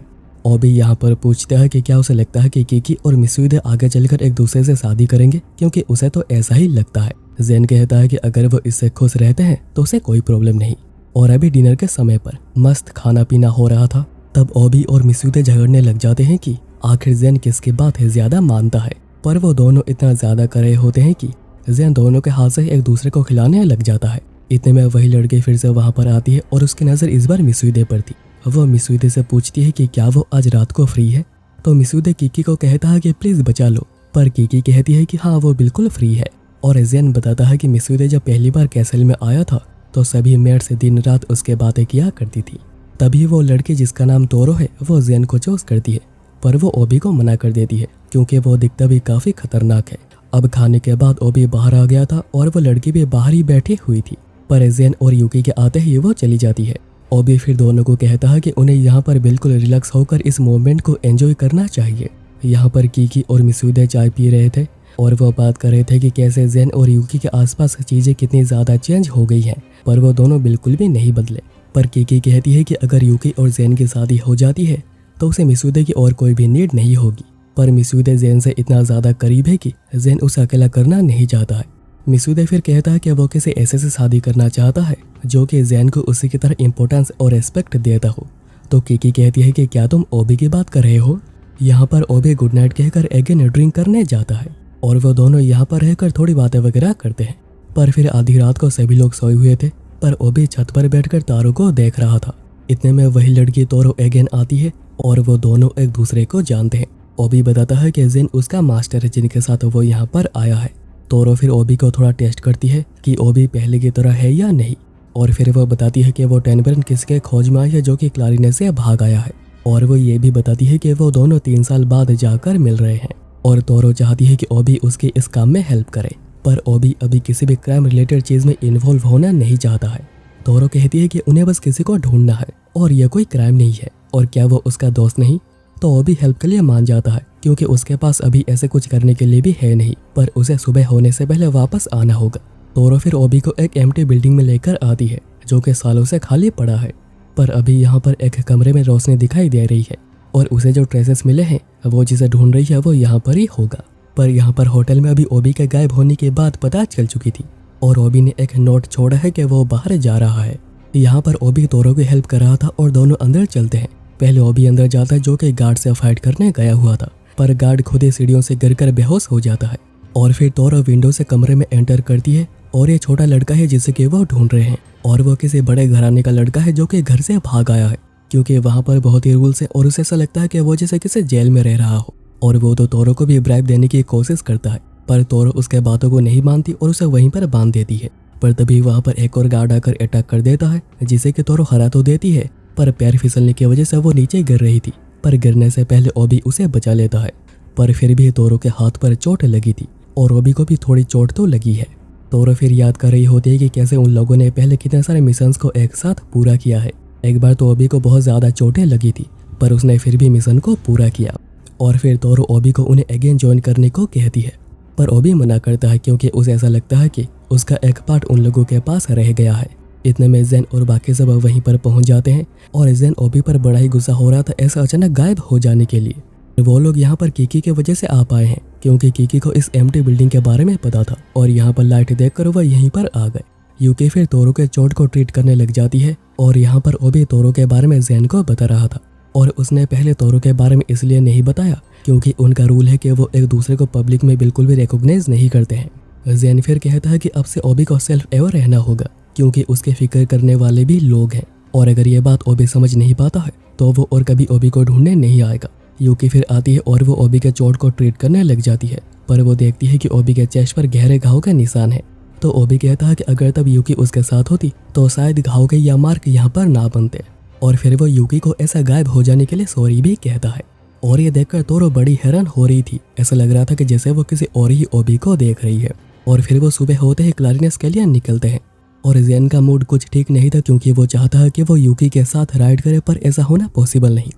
ओबी यहाँ पर पूछता है कि क्या उसे लगता है कि कीकी और मिसूदे आगे चलकर एक दूसरे से शादी करेंगे, क्योंकि उसे तो ऐसा ही लगता है। ज़ेन कहता है कि अगर वो इससे खुश रहते हैं तो उसे कोई प्रॉब्लम नहीं। और अभी डिनर के समय पर मस्त खाना पीना हो रहा था, तब ओबी और मिसूदे झगड़ने लग जाते हैं कि आखिर ज़ेन किसकी बात है ज़्यादा मानता है। पर वो दोनों इतना ज़्यादा कर रहे होते हैं कि ज़ेन दोनों के हाथ से एक दूसरे को खिलाने लग जाता है। इतने में वही लड़की फिर से वहाँ पर आती है और उसकी नज़र इस बार मिसूदे पर थी। वो मिसूदे से पूछती है कि क्या वो आज रात को फ्री है। तो मिसूदे कीकी को कहता है कि प्लीज़ बचा लो, पर कीकी कहती है कि हाँ वो बिल्कुल फ्री है। और ज़ेन बताता है कि मिसूदे जब पहली बार कैसल में आया था तो सभी मेड से दिन रात उसके बातें किया करती थी। तभी वो लड़की जिसका नाम तोरो है वो ज़ेन को चूज करती है, पर वो ओबी को मना कर देती है क्योंकि वो दिखता भी काफ़ी खतरनाक है। अब खाने के बाद ओबी बाहर आ गया था और वो लड़की भी बाहर ही बैठी हुई थी, पर ज़ेन और यूकी के आते ही वो चली जाती है। ओबी फिर दोनों को कहता है कि उन्हें यहाँ पर बिल्कुल रिलैक्स होकर इस मोमेंट को एंजॉय करना चाहिए। यहाँ पर कीकी और मिसूदे चाय पी रहे थे और वो बात कर रहे थे कि कैसे ज़ेन और यूकी के आसपास चीज़ें कितनी ज़्यादा चेंज हो गई हैं, पर वो दोनों बिल्कुल भी नहीं बदले। पर कीकी कहती है कि अगर यूकी और ज़ेन की शादी हो जाती है तो उसे मिसूदे की और कोई भी नीड नहीं होगी। पर मिसूदे ज़ेन से इतना ज़्यादा करीब है कि ज़ेन उसे अकेला करना नहीं चाहता है। मिसूदे फिर कहता है कि वो किसी ऐसे से शादी करना चाहता है जो कि ज़ेन को उसी की तरह इंपॉर्टेंस और रेस्पेक्ट देता हो। तो कीकी कहती है कि क्या तुम ओबी की बात कर रहे हो। यहाँ पर ओबी गुड नाइट कहकर अगेन ड्रिंक करने जाता है और वो दोनों यहाँ पर रहकर थोड़ी बातें वगैरह करते हैं। पर फिर आधी रात को सभी लोग सोए हुए थे, पर ओबी छत पर बैठकर तारों को देख रहा था। इतने में वही लड़की तोरो अगेन आती है और वो दोनों एक दूसरे को जानते हैं। ओबी बताता है कि ज़ेन उसका मास्टर है जिनके साथ वो यहाँ पर आया है। तोरो फिर ओबी को थोड़ा टेस्ट करती है कि ओबी पहले की तरह है या नहीं, और फिर वो बताती है कि वो टेनबरन किसके खोज में आई है जो कि क्लारिनेस से भाग आया है, और वो ये भी बताती है कि वो दोनों 3 साल बाद जाकर मिल रहे हैं। और तोरो चाहती है कि ओबी उसके इस काम में हेल्प करे, पर ओबी अभी किसी भी क्राइम रिलेटेड चीज में इन्वॉल्व होना नहीं चाहता है। तोरो कहती है कि उन्हें बस किसी को ढूंढना है और यह कोई क्राइम नहीं है, और क्या वो उसका दोस्त नहीं। तो ओबी हेल्प के लिए मान जाता है क्योंकि उसके पास अभी ऐसे कुछ करने के लिए भी है नहीं, पर उसे सुबह होने से पहले वापस आना होगा। तोरो फिर ओबी को एक एम्प्टी बिल्डिंग में लेकर आती है जो कि सालों से खाली पड़ा है, पर अभी यहाँ पर एक कमरे में रोशनी दिखाई दे रही है, और उसे जो ट्रेसेस मिले हैं वो जिसे ढूंढ रही है वो यहाँ पर ही होगा। पर यहाँ पर होटल में अभी ओबी के गायब होने की बात पता चल चुकी थी, और ओबी ने एक नोट छोड़ा है कि वो बाहर जा रहा है। यहाँ पर ओबी तोरो की हेल्प कर रहा था और दोनों अंदर चलते हैं। पहले ओबी अंदर जाता है जो कि गार्ड से फाइट करने गया हुआ था, पर गार्ड खुद ही सीढ़ियों से गिरकर बेहोश हो जाता है। और फिर तोरो विंडो से कमरे में एंटर करती है, और ये छोटा लड़का है जिसे कि वो ढूंढ रहे हैं, और वो किसी बड़े घराने का लड़का है जो कि घर से भाग आया है क्योंकि वहाँ पर बहुत ही रूल्स है, और उसे ऐसा लगता है कि वो जैसे किसी जेल में रह रहा हो। और वो तो तोरो को भी ब्राइब देने की कोशिश करता है, पर तोरो उसके बातों को नहीं मानती और उसे वहीं पर बांध देती है। पर तभी वहाँ पर एक और गार्ड आकर अटैक कर देता है, जिसे कि तोरो हरा तो देती है, पर पैर फिसलने की वजह से वो नीचे गिर रही थी, पर गिरने से पहले ओबी उसे बचा लेता है। पर फिर भी तोरो के हाथ पर चोट लगी थी, और ओबी को भी थोड़ी चोट तो लगी है। तोरो फिर याद कर रही होती है कि कैसे उन लोगों ने पहले कितने सारे मिशंस को एक साथ पूरा किया है। एक बार तो ओबी को बहुत ज़्यादा चोटें लगी थी, पर उसने फिर भी मिशन को पूरा किया। और फिर तोरो ओबी को उन्हें अगेन ज्वाइन करने को कहती है, पर ओबी मना करता है क्योंकि उसे ऐसा लगता है कि उसका एक पार्ट उन लोगों के पास रह गया है। इतने में जेन और बाकी सब वहीं पर पहुंच जाते हैं, और जेन ओबी पर बड़ा ही गुस्सा हो रहा था ऐसा अचानक गायब हो जाने के लिए। वो लोग यहाँ पर कीकी के वजह से आ पाए हैं क्योंकि कीकी को इस एम्प्टी बिल्डिंग के बारे में पता था, और यहाँ पर लाइट देखकर वह यहीं पर आ गए। यूकी फिर तोरो के चोट को ट्रीट करने लग जाती है, और यहाँ पर ओबी तोरो के बारे में जेन को बता रहा था, और उसने पहले तोरो के बारे में इसलिए नहीं बताया क्योंकि उनका रूल है कि वो एक दूसरे को पब्लिक में बिल्कुल भी रिकॉग्नाइज नहीं करते हैं। जेन फिर कहता है कि अब से ओबी को सेल्फ एवर रहना होगा क्योंकि उसके फिक्र करने वाले भी लोग हैं, और अगर ये बात ओबी समझ नहीं पाता है तो वो और कभी ओबी को ढूंढने नहीं आएगा। यूकी फिर आती है और वो ओबी के चोट को ट्रीट करने लग जाती है, पर वो देखती है कि ओबी के चेस्ट पर गहरे घाव का निशान है। तो ओबी कहता है कि अगर तब यूकी उसके साथ होती तो शायद घाव के या मार्क यहाँ पर ना बनते, और फिर वो यूकी को ऐसा गायब हो जाने के लिए सॉरी भी कहता है। और ये देखकर तोरो बड़ी हैरान हो रही थी, ऐसा लग रहा था कि जैसे वो किसी और ही ओबी को देख रही है। और फिर वो सुबह होते ही क्लारिनेस के लिए निकलते हैं, और जेन का मूड कुछ ठीक नहीं था क्योंकि वो चाहता है कि वो यूकी के साथ राइड करे, पर ऐसा होना पॉसिबल नहीं।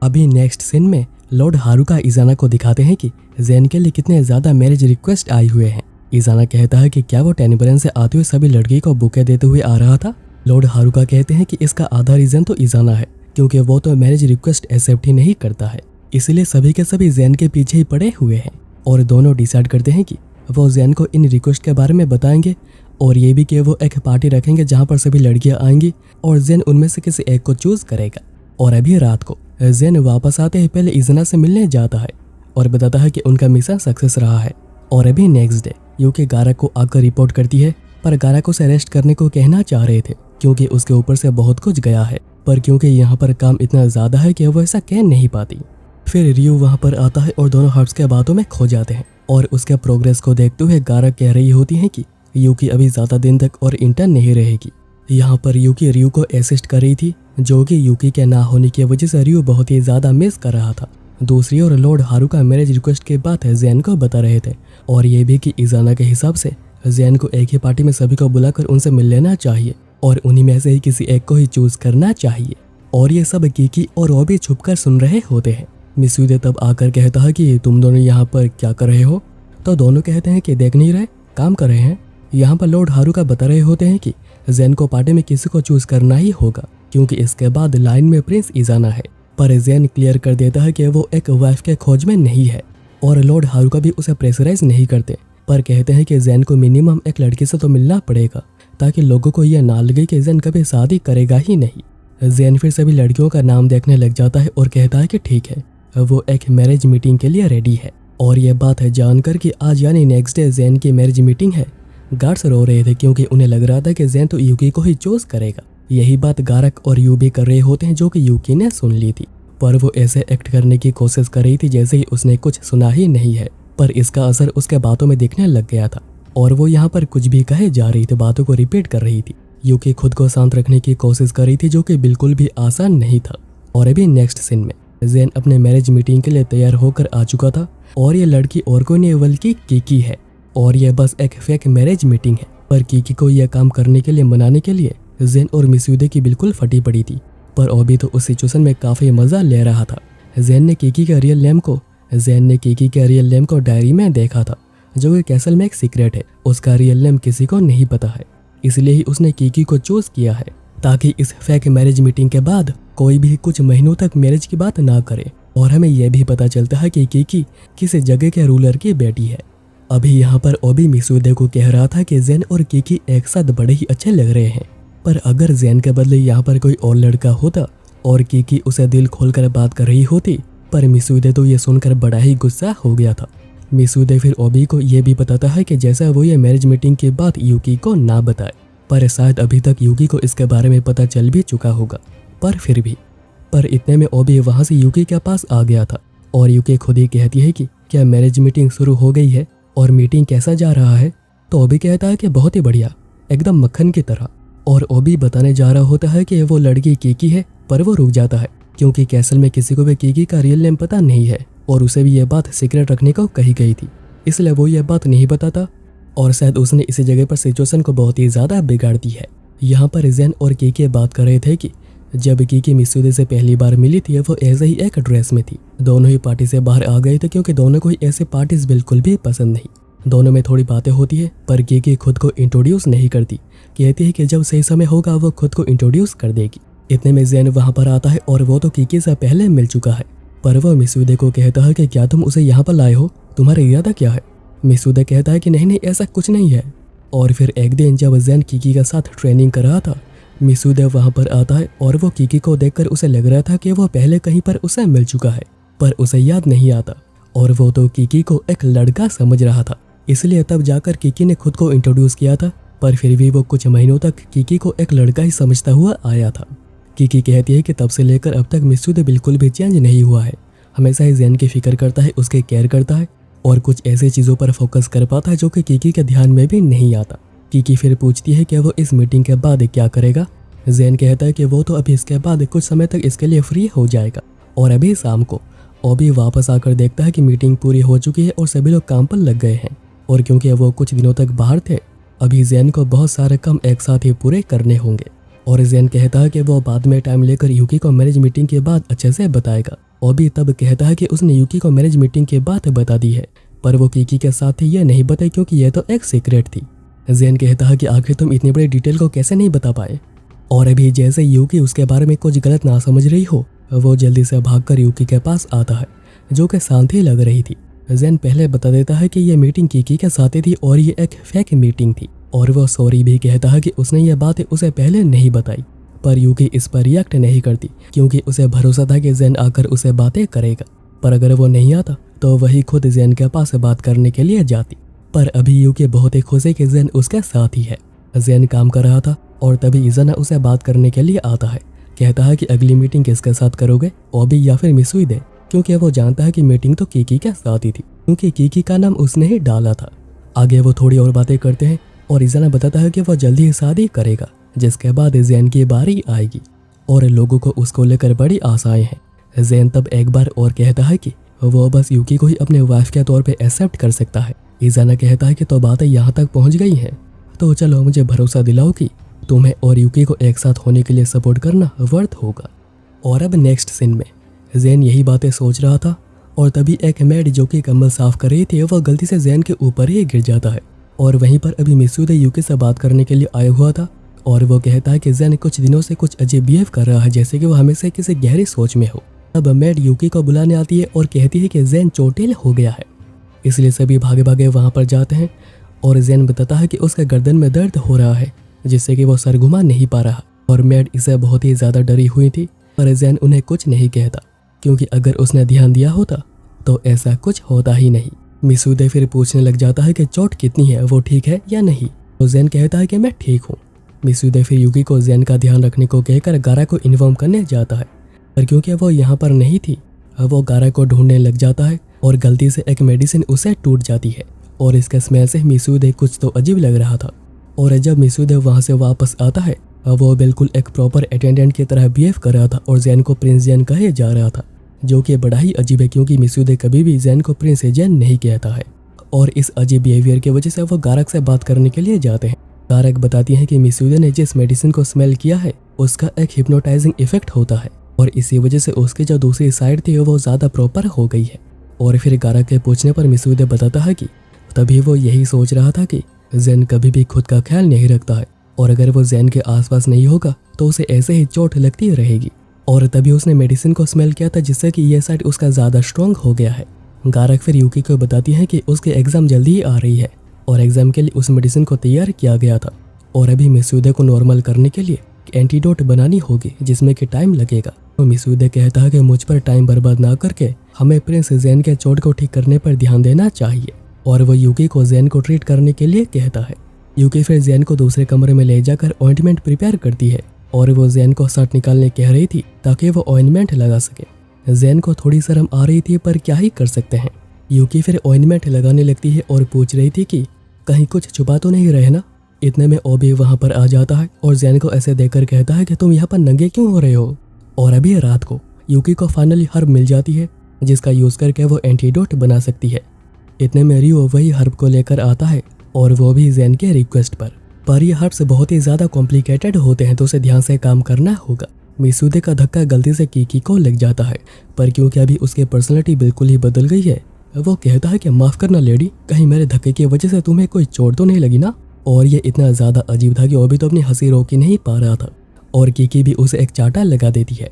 अभी नेक्स्ट सीन में लॉर्ड हारुका इजाना को दिखाते हैं कि जेन के लिए कितने ज्यादा मैरिज रिक्वेस्ट आए हुए हैं। इजाना कहता है कि क्या वो टेनबरन से आते हुए सभी लड़की को बुके देते हुए आ रहा था। लॉर्ड हारुका कहते हैं कि इसका आधा रीजन तो इजाना है क्योंकि वो तो मैरिज रिक्वेस्ट एक्सेप्ट ही नहीं करता है, इसलिए सभी के सभी जेन के पीछे ही पड़े हुए हैं। और दोनों डिसाइड करते हैं कि वो जेन को इन रिक्वेस्ट के बारे में बताएंगे, और ये भी कि वो एक पार्टी रखेंगे जहाँ पर सभी लड़कियाँ आएंगी और जेन उनमें से किसी एक को चूज करेगा। और अभी रात को जेन वापस आते ही पहले इजना से मिलने जाता है और बताता है कि उनका मिशन सक्सेस रहा है। और अभी नेक्स्ट डे यूकी गारक को आकर रिपोर्ट करती है, पर गारक उसे अरेस्ट करने को कहना चाह रहे थे क्योंकि उसके ऊपर से बहुत कुछ गया है, पर क्योंकि यहाँ पर काम इतना ज़्यादा है कि वो ऐसा कह नहीं पाती। फिर रियू वहाँ पर आता है और दोनों हर्ब्स के बातों में खो जाते हैं, और उसके प्रोग्रेस को देखते हुए गारक कह रही होती है कि यूकी अभी ज़्यादा दिन तक और इंटर्न नहीं रहेगी। यहाँ पर यूकी रियू को असिस्ट कर रही थी, जो कि यूकी के ना होने की वजह से रियू बहुत ही ज़्यादा मिस कर रहा था। दूसरी ओर लॉर्ड हारुका मैरिज रिक्वेस्ट के बात जेन को बता रहे थे, और ये भी कि इजाना के हिसाब से जेन को एक ही पार्टी में सभी को बुलाकर उनसे मिल लेना चाहिए और उन्हीं में से ही किसी एक को ही चूज करना चाहिए। और ये सब कीकी और ओबी छुपकर सुन रहे होते हैं। मिसूदे तब आकर कहता है कि तुम दोनों यहाँ पर क्या कर रहे हो, तो दोनों कहते हैं कि देख नहीं रहे, काम कर रहे हैं। यहाँ पर लॉर्ड हारुका बता रहे होते हैं कि जेन को पार्टी में किसी को चूज करना ही होगा क्योंकि इसके बाद लाइन में प्रिंस इजाना है, पर जेन क्लियर कर देता है कि वो एक वाइफ के खोज में नहीं है, और लॉर्ड हारुका भी उसे प्रेशराइज नहीं करते, पर कहते हैं कि जेन को मिनिमम एक लड़की से तो मिलना पड़ेगा ताकि लोगों को यह ना लगे कि जेन कभी शादी करेगा ही नहीं। जेन फिर सभी लड़कियों का नाम देखने लग जाता है और कहता है कि ठीक है, वो एक मैरिज मीटिंग के लिए रेडी है। और यह बात है जानकर कि आज यानी नेक्स्ट डे जेन की मैरिज मीटिंग है। गार्ड्स रो रहे थे क्योंकि उन्हें लग रहा था कि जेन तो यूकी को ही चूज करेगा। यही बात गारक और यू भी कर रहे होते हैं, जो कि यूकी ने सुन ली थी, पर वो ऐसे एक्ट करने की कोशिश कर रही थी जैसे ही उसने कुछ सुना ही नहीं है, पर इसका असर उसके बातों में दिखने लग गया था। और वो यहाँ पर कुछ भी कहे जा रही थी, बातों को रिपीट कर रही थी। यूकी खुद को शांत रखने की कोशिश कर रही थी, जो कि बिल्कुल भी आसान नहीं था। और अभी नेक्स्ट सीन में ज़ेन अपने मैरिज मीटिंग के लिए तैयार होकर आ चुका था और ये लड़की और कोई नहीं बल्कि कीकी है और यह बस एक फेक मैरिज मीटिंग है। पर कीकी को यह काम करने के लिए मनाने के लिए ज़ेन और मिसूदे की बिल्कुल फटी पड़ी थी। पर ओबी तो उस सिचुएशन में काफ़ी मज़ा ले रहा था। ज़ेन ने कीकी के रियल नेम को डायरी में देखा था, जो कि कैसल में एक सीक्रेट है। उसका रियल नेम किसी को नहीं पता है, इसलिए ही उसने कीकी को चूज किया है ताकि इस फेक मैरिज मीटिंग के बाद कोई भी कुछ महीनों तक मैरिज की बात ना करे। और हमें यह भी पता चलता है कि कीकी किस जगह के रूलर की बेटी है। अभी यहाँ पर ओबी मिसूदे को कह रहा था कि ज़ेन और कीकी एक साथ बड़े ही अच्छे लग रहे हैं, पर अगर ज़ेन के बदले यहाँ पर कोई और लड़का होता और कीकी उसे दिल खोलकर बात कर रही होती। पर मिसूदे तो ये सुनकर बड़ा ही गुस्सा हो गया था। मिसूदे फिर ओबी को ये भी बताता है कि जैसा वो ये मैरिज मीटिंग के बाद यूकी को ना बताए, पर शायद अभी तक यूकी को इसके बारे में पता चल भी चुका होगा। पर इतने में ओबी वहाँ से यूकी के पास आ गया था और यूकी खुद ही कहती है कि क्या मैरिज मीटिंग शुरू हो गई है और मीटिंग कैसा जा रहा है। तो ओबी कहता है कि बहुत ही बढ़िया, एकदम मक्खन की तरह। और ओबी बताने जा रहा होता है कि वो लड़की कीकी है, पर वो रुक जाता है क्योंकि कैसल में किसी को भी कीकी का रियल नेम पता नहीं है और उसे भी यह बात सीक्रेट रखने को कही गई थी, इसलिए वो यह बात नहीं बताता और शायद उसने इसी जगह पर सिचुएशन को बहुत ही ज़्यादा बिगाड़ दी है। यहाँ पर ज़ेन और कीकी बात कर रहे थे कि जब कीकी मिसूदे से पहली बार मिली थी वो ऐसे ही एक ड्रेस में थी। दोनों ही पार्टी से बाहर आ गए थे क्योंकि दोनों को ही ऐसे पार्टीज बिल्कुल भी पसंद नहीं। दोनों में थोड़ी बातें होती है, पर कीकी खुद को इंट्रोड्यूस नहीं करती, कहती है कि जब सही समय होगा वो खुद को इंट्रोड्यूस कर देगी। इतने में ज़ेन वहाँ पर आता है और वो तो कीकी से पहले मिल चुका है, पर वो मिसूदे को कहता है कि क्या तुम उसे यहाँ पर लाए हो, तुम्हारा इरादा क्या है। मिसूदे कहता है कि नहीं ऐसा कुछ नहीं है। और फिर एक दिन जब ज़ेन कीकी के साथ ट्रेनिंग कर रहा था, मिसूदे वहाँ पर आता है और वो कीकी को देखकर उसे लग रहा था कि वो पहले कहीं पर उसे मिल चुका है, पर उसे याद नहीं आता और वो तो कीकी को एक लड़का समझ रहा था, इसलिए तब जाकर कीकी ने खुद को इंट्रोड्यूस किया था। पर फिर भी वो कुछ महीनों तक कीकी को एक लड़का ही समझता हुआ आया था। कीकी कहती है कि तब से लेकर अब तक मिसूदे बिल्कुल भी चेंज नहीं हुआ है, हमेशा ही ज़ेन की फिक्र करता है, उसके केयर करता है और कुछ ऐसी चीज़ों पर फोकस कर पाता है जो कि कीकी के ध्यान में भी नहीं आता। कीकी फिर पूछती है कि वो इस मीटिंग के बाद क्या करेगा। ज़ेन कहता है कि वो तो अभी इसके बाद कुछ समय तक इसके लिए फ्री हो जाएगा। और अभी शाम को ओबी वापस आकर देखता है कि मीटिंग पूरी हो चुकी है और सभी लोग काम पर लग गए हैं। और क्योंकि वो कुछ दिनों तक बाहर थे, अभी ज़ेन को बहुत सारे काम एक साथ ही पूरे करने होंगे। और ज़ेन कहता है कि वो बाद में टाइम लेकर यूकी को मैरिज मीटिंग के बाद अच्छे से बताएगा। ओबी तब कहता है कि उसने यूकी को मैरिज मीटिंग के बाद बता दी है, पर वो कीकी के साथ ही यह नहीं बताई क्योंकि यह तो एक सीक्रेट थी। ज़ेन कहता है कि आखिर तुम इतनी बड़ी डिटेल को कैसे नहीं बता पाए। और अभी जैसे यूकी उसके बारे में कुछ गलत ना समझ रही हो, वो जल्दी से भागकर यूकी के पास आता है, जो कि शांत ही लग रही थी। ज़ेन पहले बता देता है कि यह मीटिंग कीकी के साथ थी और ये एक फेक मीटिंग थी। और वो सॉरी भी कहता है कि उसने ये बातें उसे पहले नहीं बताई, पर यूकी इस पर रिएक्ट नहीं करती क्योंकि उसे भरोसा था कि ज़ेन आकर उसे बातें करेगा। पर अगर वो नहीं आता तो वही खुद ज़ेन के पास बात करने के लिए जाती। पर अभी यूकी बहुत ही खुश है कि ज़ेन उसके साथ ही है। ज़ेन काम कर रहा था और तभी इज़ाना उसे बात करने के लिए आता है। कहता है कि अगली मीटिंग किसके साथ करोगे, ओबी या फिर मिसूदे, क्योंकि वो जानता है कि मीटिंग तो कीकी के साथ ही थी क्योंकि कीकी का नाम उसने ही डाला था। आगे वो थोड़ी और बातें करते हैं और इज़ाना बताता है कि वो जल्दी ही शादी करेगा, जिसके बाद ज़ेन की बारी आएगी और लोगों को उसको लेकर बड़ी आशाएं हैं। ज़ेन तब एक बार और कहता है कि वो बस यूकी को ही अपने वाइफ के तौर पे एक्सेप्ट कर सकता है। इज़ाना कहता है कि तो बातें यहाँ तक पहुँच गई हैं, तो चलो मुझे भरोसा दिलाओ कि तुम्हें और यूकी को एक साथ होने के लिए सपोर्ट करना वर्थ होगा। और अब नेक्स्ट सीन में ज़ेन यही बातें सोच रहा था और तभी एक मेड जो कि कम्बल साफ कर रही थी, वो गलती से ज़ेन के ऊपर ही गिर जाता है। और वहीं पर अभी मिसूदे यूकी से बात करने के लिए आया हुआ था और वो कहता है कि ज़ेन कुछ दिनों से कुछ अजीब बिहेव कर रहा है, जैसे कि वो हमेशा किसी गहरी सोच में हो। अब मेड यूकी को बुलाने आती है और कहती है कि ज़ेन चोटिल हो गया है, इसलिए सभी भागे भागे वहाँ पर जाते हैं। और ज़ेन बताता है कि उसके गर्दन में दर्द हो रहा है, जिससे कि वो सर घुमा नहीं पा रहा। और मेड इसे बहुत ही ज़्यादा डरी हुई थी, पर ज़ेन उन्हें कुछ नहीं कहता क्योंकि अगर उसने ध्यान दिया होता तो ऐसा कुछ होता ही नहीं। मिसूदे फिर पूछने लग जाता है कि चोट कितनी है, वो ठीक है या नहीं। तो ज़ेन कहता है कि मैं ठीक हूँ। मिसूदे फिर यूकी को ज़ेन का ध्यान रखने को कहकर गारा को इन्फॉर्म करने जाता है, पर क्योंकि वो यहाँ पर नहीं थी, वो गारा को ढूंढने लग जाता है और गलती से एक मेडिसिन उसे टूट जाती है और इसके स्मेल से मिसूदे कुछ तो अजीब लग रहा था। और जब मिसूदे वहाँ से वापस आता है वो बिल्कुल एक प्रॉपर अटेंडेंट की तरह बिहेव कर रहा था और जैन को प्रिंस जैन कहे जा रहा था, जो कि बड़ा ही अजीब है क्योंकि मिसूदे कभी भी जैन को प्रिंस जैन नहीं कहता है। और इस अजीब बिहेवियर की वजह से वो गारक से बात करने के लिए जाते हैं। गारक बताती हैं कि मिसूदे ने जिस मेडिसिन को स्मेल किया है उसका एक हिप्नोटाइजिंग इफेक्ट होता है और इसी वजह से उसकी जो दूसरी साइड थी वो ज़्यादा प्रॉपर हो गई है। और फिर गारक के पूछने पर मिसूदे बताता है कि तभी वो यही सोच रहा था कि जैन कभी भी खुद का ख्याल नहीं रखता है और अगर वो जैन के आसपास नहीं होगा तो उसे ऐसे ही चोट लगती रहेगी। और तभी उसने मेडिसिन को स्मेल किया था जिससे कि ये साइड उसका ज़्यादा स्ट्रॉन्ग हो गया है। गारक फिर यूकी को बताती है कि उसके एग्ज़ाम जल्दी ही आ रही है और एग्ज़ाम के लिए उस मेडिसिन को तैयार किया गया था और अभी मिसूदे को नॉर्मल करने के लिए एंटीडोट बनानी होगी जिसमें कि टाइम लगेगा। तो मिसूदे कहता है कि मुझ पर टाइम बर्बाद ना करके हमें प्रिंस जैन के चोट को ठीक करने पर ध्यान देना चाहिए और वो यूकी को जैन को ट्रीट करने के लिए कहता है। यूकी फिर जैन को दूसरे कमरे में ले जाकर ऑइंटमेंट प्रिपेयर करती है और वो जैन को शर्ट निकालने कह रही थी ताकि वो ऑइंटमेंट लगा सके। जैन को थोड़ी शर्म आ रही थी पर क्या ही कर सकते हैं। यूकी फिर ऑइंटमेंट लगाने लगती है और पूछ रही थी कि कहीं कुछ छुपा तो नहीं रहे ना। इतने में ओबी वहाँ पर आ जाता है और जैन को ऐसे देखकर कहता है कि तुम यहाँ पर नंगे क्यों हो रहे हो। और अभी रात को यूकी को फाइनली हर्ब मिल जाती है जिसका यूज़ करके वो एंटीडोट बना सकती है। इतने में रियो वही हर्ब को लेकर आता है और वो भी जैन के रिक्वेस्ट पर ये हर्ब्स बहुत ही ज़्यादा कॉम्प्लिकेटेड होते हैं तो उसे ध्यान से काम करना होगा। मिसूदे का धक्का गलती से कीकी को लग जाता है पर क्योंकि अभी उसकी पर्सनैलिटी बिल्कुल ही बदल गई है वो कहता है कि माफ़ करना लेडी, कहीं मेरे धक्के की वजह से तुम्हें कोई चोट तो नहीं लगी ना। और ये इतना ज़्यादा अजीब था कि वो भी तो अपनी हंसी रोक ही नहीं पा रहा था और कीकी भी उसे एक चाटा लगा देती है।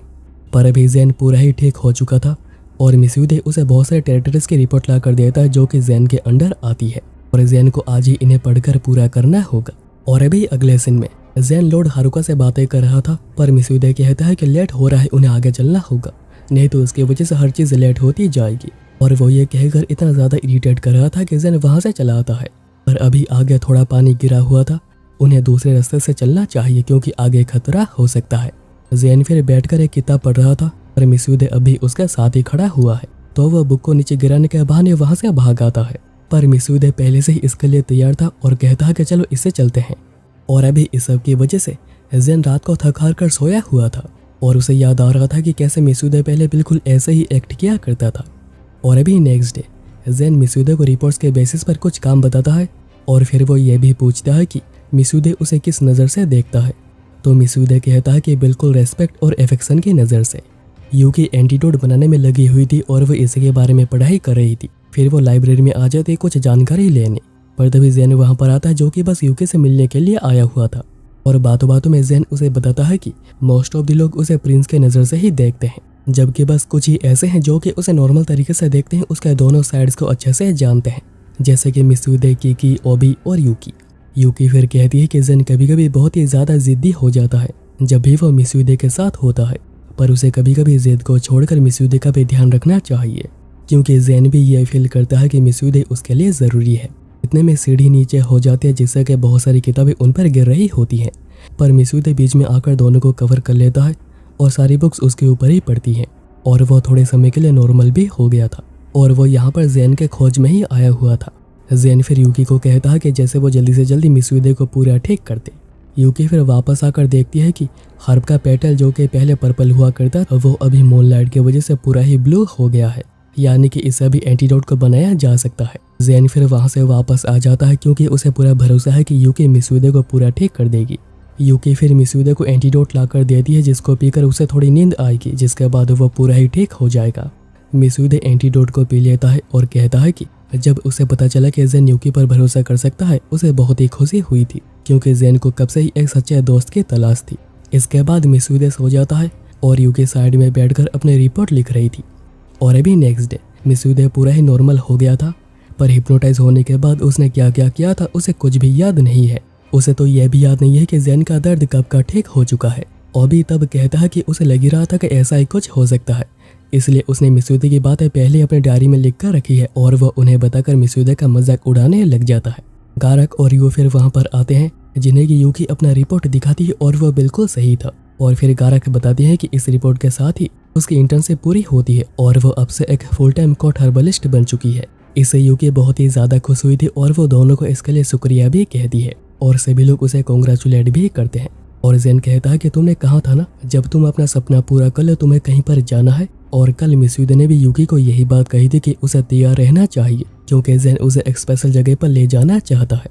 पर अभी जैन पूरा ही ठीक हो चुका था और मिसूदे उसे बहुत सारे टेरिटरीज की रिपोर्ट ला कर देता है जो कि जैन के अंडर आती है और जैन को आज ही इन्हें पढ़कर पूरा करना होगा। और अभी अगले सीन में जैन लॉर्ड हारुका से बातें कर रहा था पर मिसूदे कहता है कि लेट हो रहा है, उन्हें आगे चलना होगा नहीं तो उसकी वजह से हर चीज़ लेट होती जाएगी। और वो ये कहकर इतना ज़्यादा इरिटेट कर रहा था कि जैन वहाँ से चला आता है पर अभी आगे थोड़ा पानी गिरा हुआ था, उन्हें दूसरे रास्ते से चलना चाहिए क्योंकि आगे खतरा हो सकता है। जैन फिर बैठकर एक किताब पढ़ रहा था पर मिसूदे अभी उसके साथ ही खड़ा हुआ है तो वह बुक को नीचे गिराने के बहाने वहाँ से भाग आता है पर मिसूदे पहले से ही इसके लिए तैयार था और कहता है कि चलो इससे चलते हैं। और अभी इस सब की वजह से जैन रात को थक हार कर सोया हुआ था और उसे याद आ रहा था कि कैसे मिसूदे पहले बिल्कुल ऐसे ही एक्ट किया करता था। और अभी नेक्स्ट डे जैन मिसूदे को रिपोर्ट्स के बेसिस पर कुछ काम बताता है और फिर वो ये भी पूछता है कि मिसूदे उसे किस नज़र से देखता है तो मिसूदे कहता है कि बिल्कुल रेस्पेक्ट और एफेक्शन की नज़र से। यूकी एंटीडोट बनाने में लगी हुई थी और वो इसी के बारे में पढ़ाई कर रही थी। फिर वो लाइब्रेरी में आ जाती कुछ जानकारी लेने पर तभी जैन वहाँ पर आता है जो कि बस यूकी से मिलने के लिए आया हुआ था और बातों बातों में जैन उसे बताता है कि मोस्ट ऑफ द लोग उसे प्रिंस के नज़र से ही देखते हैं जबकि बस कुछ ही ऐसे हैं जो कि उसे नॉर्मल तरीके से देखते हैं, उसके दोनों साइड्स को अच्छे से जानते हैं जैसे कि मिसूदे, कीकी, ओबी और यूकी। यूकी फिर कहती है कि जैन कभी कभी बहुत ही ज़्यादा जिद्दी हो जाता है जब भी वो मिसूदे के साथ होता है पर उसे कभी कभी जिद को छोड़कर मिसूदे का भी ध्यान रखना चाहिए क्योंकि जैन भी ये फील करता है कि मिसूदे उसके लिए ज़रूरी है। इतने में सीढ़ी नीचे हो जाती है जिससे कि बहुत सारी किताबें उन पर गिर रही होती हैं पर मिसूदे बीच में आकर दोनों को कवर कर लेता है और सारी बुक्स उसके ऊपर ही पड़ती हैं और वो थोड़े समय के लिए नॉर्मल भी हो गया था और वो यहाँ पर जैन के खोज में ही आया हुआ था। जैन फिर यूकी को कहता है कि जैसे वो जल्दी से जल्दी मिसूदे को पूरा ठीक कर दे। यूकी फिर वापस आकर देखती है कि हर्ब का पेटल जो कि पहले पर्पल हुआ करता था वो अभी मूनलाइट की वजह से पूरा ही ब्लू हो गया है, यानी कि इससे भी एंटीडोट को बनाया जा सकता है। जैन फिर वहाँ से वापस आ जाता है क्योंकि उसे पूरा भरोसा है कि यूकी मिसूदे को पूरा ठीक कर देगी। यूकी फिर मिसूदे को एंटीडोट लाकर देती है जिसको पीकर उसे थोड़ी नींद आएगी जिसके बाद वो पूरा ही ठीक हो जाएगा। मिसूदे एंटीडोट को पी लेता है और कहता है कि जब उसे पता चला कि जैन यूकी पर भरोसा कर सकता है उसे बहुत ही खुशी हुई थी क्योंकि जैन को कब से ही एक सच्चे दोस्त की तलाश थी। इसके बाद मिसूदे सो जाता है और यूकी साइड में बैठकर अपनी रिपोर्ट लिख रही थी। और अभी नेक्स्ट डे मिसूदे पूरा ही नॉर्मल हो गया था पर हिप्नोटाइज होने के बाद उसने क्या क्या किया था उसे कुछ भी याद नहीं है। उसे तो यह भी याद नहीं है कि जैन का दर्द कब का ठीक हो चुका है। ओबी तब कहता है कि उसे लगी रहा था कि ऐसा ही कुछ हो सकता है, इसलिए उसने मिसूदे की बातें पहले अपने डायरी में लिख कर रखी है और वह उन्हें बताकर मिसूदे का मजाक उड़ाने लग जाता है। गारक और यू फिर वहाँ पर आते हैं जिन्हें की यूकी अपना रिपोर्ट दिखाती है और वह बिल्कुल सही था। और फिर गारक बताती है कि इस रिपोर्ट के साथ ही उसकी इंटर्नशिप पूरी होती है और वो अब से एक फुल टाइम कोर्ट हर्बलिस्ट बन चुकी है। इससे यूकी बहुत ही ज़्यादा खुश हुई थी और वो दोनों को इसके लिए शुक्रिया भी कहती है और सभी लोग उसे कॉन्ग्रेचुलेट भी करते हैं। और जेन कहता है कि तुमने कहा था ना, जब तुम अपना सपना पूरा कर लो तुम्हें कहीं पर जाना है। और कल मिसूदे ने भी यूकी को यही बात कही थी कि उसे तैयार रहना चाहिए क्योंकि जेन उसे एक स्पेशल जगह पर ले जाना चाहता है।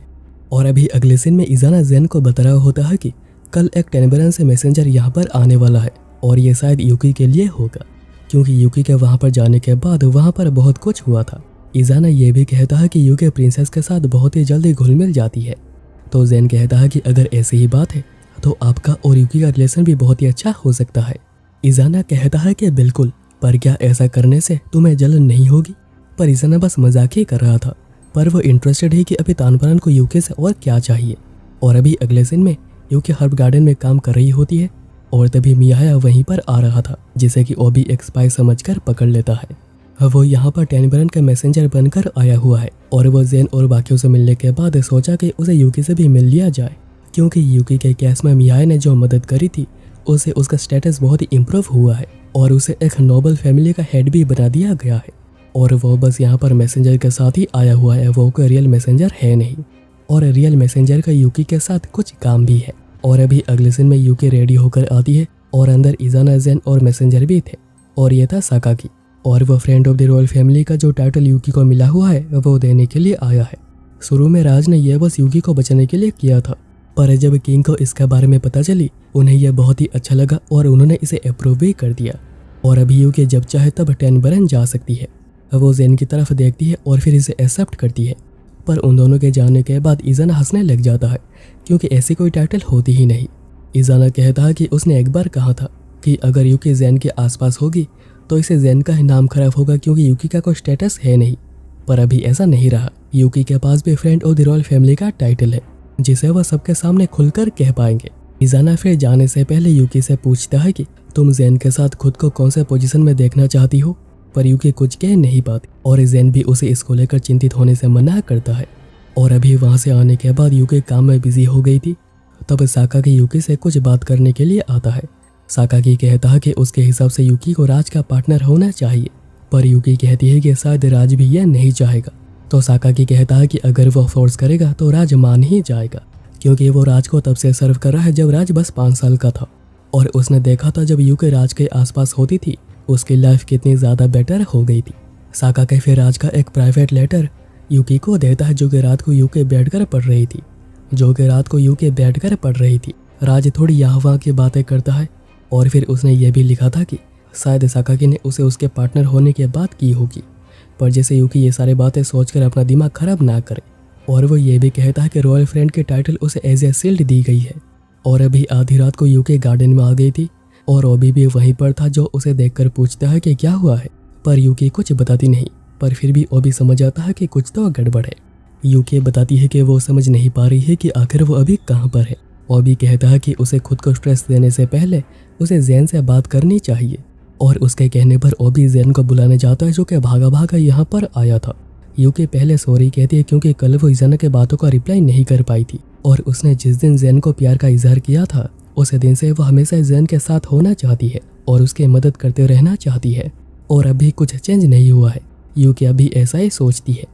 और अभी अगले सीन में इजाना जेन को बता रहा होता है कि कल एक टेनबरन से मैसेंजर यहाँ पर आने वाला है और ये शायद यूकी के लिए होगा क्योंकि यूकी के वहाँ पर जाने के बाद वहाँ पर बहुत कुछ हुआ था। इजाना ये भी कहता है कि यूकी प्रिंसेस के साथ बहुत ही जल्दी घुल मिल जाती है। तो जेन कहता है कि अगर ऐसी ही बात है तो आपका और यूकी का रिलेशन भी बहुत ही अच्छा हो सकता है। इजाना कहता है कि बिल्कुल, पर क्या ऐसा करने से तुम्हें जलन नहीं होगी? पर इजाना बस मजाक ही कर रहा था, पर वो इंटरेस्टेड है कि अभी तानपरन को यूकी से और क्या चाहिए। और अभी अगले सीन में यूकी हर्ब गार्डन में काम कर रही होती है और तभी मियाया वहीं पर आ रहा था जिसे कि ओबी एक स्पाई समझकर पकड़ लेता है। वो यहाँ पर टेनबरन का मैसेंजर बनकर आया हुआ है और वो जेन और बाकियों से मिलने के बाद सोचा कि उसे यूकी से भी मिल लिया जाए क्योंकि यूकी के केस में मियाया ने जो मदद करी थी उसे उसका स्टेटस बहुत ही इम्प्रूव हुआ है और उसे एक नोबल फैमिली का हेड भी बना दिया गया है। और वो बस यहाँ पर मैसेंजर के साथ ही आया हुआ है, वो कोई रियल मैसेंजर है नहीं। और रियल मैसेंजर का यूकी के साथ कुछ काम भी है। और अभी अगले सीन में यूकी रेडी होकर आती है और अंदर इजाना, जेन और मैसेंजर भी थे और ये था साकाकी। और वो friend of the royal family का जो टाइटल यूकी को मिला हुआ है वो देने के लिए आया है। शुरू में राज ने यह बस यूकी को बचाने के लिए किया था, पर जब किंग को इसके बारे में पता चली उन्हें यह बहुत ही अच्छा लगा और उन्होंने इसे अप्रूव भी कर दिया। और अभी यूकी जब चाहे तब टेनबरन जा सकती है। वो जेन की तरफ देखती है और फिर इसे एक्सेप्ट करती है, पर उन दोनों के जाने के बाद इजाना हंसने लग जाता है क्योंकि ऐसी कोई टाइटल होती ही नहीं। इजाना कहता है कि उसने एक बार कहा था कि अगर यूकी जेन के आसपास होगी तो इसे जेन का ही नाम खराब होगा क्योंकि यूकी का कोई स्टेटस है नहीं। पर अभी ऐसा नहीं रहा, यूकी के पास भी friend of the royal family का टाइटल है जिसे वह सबके सामने खुलकर कह पाएंगे। इजाना फिर जाने से पहले यूकी से पूछता है कि तुम जेन के साथ खुद को कौन से पोजीशन में देखना चाहती हो, पर यूकी कुछ कह नहीं पाती और जेन भी उसे इसको लेकर चिंतित होने से मना करता है। और अभी वहाँ से आने के बाद यूकी काम में बिजी हो गई थी, तब साकाकी यूकी से कुछ बात करने के लिए आता है। साकाकी कहता है कि उसके हिसाब से यूकी को राज का पार्टनर होना चाहिए, पर यूकी कहती है कि शायद राज भी यह नहीं चाहेगा। तो साकाकी कहता है कि अगर वो फोर्स करेगा तो राज मान ही जाएगा क्योंकि वो राज को तब से सर्व कर रहा है जब राज बस 5 साल का था और उसने देखा था जब यूकी राज के आसपास होती थी उसकी लाइफ कितनी ज़्यादा बेटर हो गई थी। साकाकी फिर राज का एक प्राइवेट लेटर यूकी को देता है जो कि रात को यूकी बैठकर पढ़ रही थी। राज थोड़ी यहाँ वहाँ की बातें करता है और फिर उसने ये भी लिखा था कि शायद साकाकी ने उसे उसके पार्टनर होने के बाद की होगी, पर जैसे यूकी ये सारी बातें सोचकर अपना दिमाग खराब ना करे। और वो ये भी कहता है कि रॉयल फ्रेंड के टाइटल उसे एज ए शील्ड दी गई है। और अभी आधी रात को यूकी गार्डन में आ गई थी और ओबी भी वहीं पर था जो उसे देखकर पूछता है कि क्या हुआ है, पर यूकी कुछ बताती नहीं। पर फिर भी ओबी समझ आता है कि कुछ तो गड़बड़ है। यूकी बताती है कि वो समझ नहीं पा रही है कि आखिर वो अभी कहाँ पर है। ओबी कहता है कि उसे खुद को स्ट्रेस देने से पहले उसे जेन से बात करनी चाहिए और उसके कहने पर ओबी जेन को बुलाने जाता है जो कि भागा भागा यहाँ पर आया था। यूकी पहले सॉरी कहती है क्योंकि कल वो इजाना के बातों का रिप्लाई नहीं कर पाई थी और उसने जिस दिन जेन को प्यार का इजहार किया था उसे दिन से वो हमेशा जेन के साथ होना चाहती है और उसकी मदद करते रहना चाहती है और अभी कुछ चेंज नहीं हुआ है। यूकी अभी ऐसा ही सोचती है।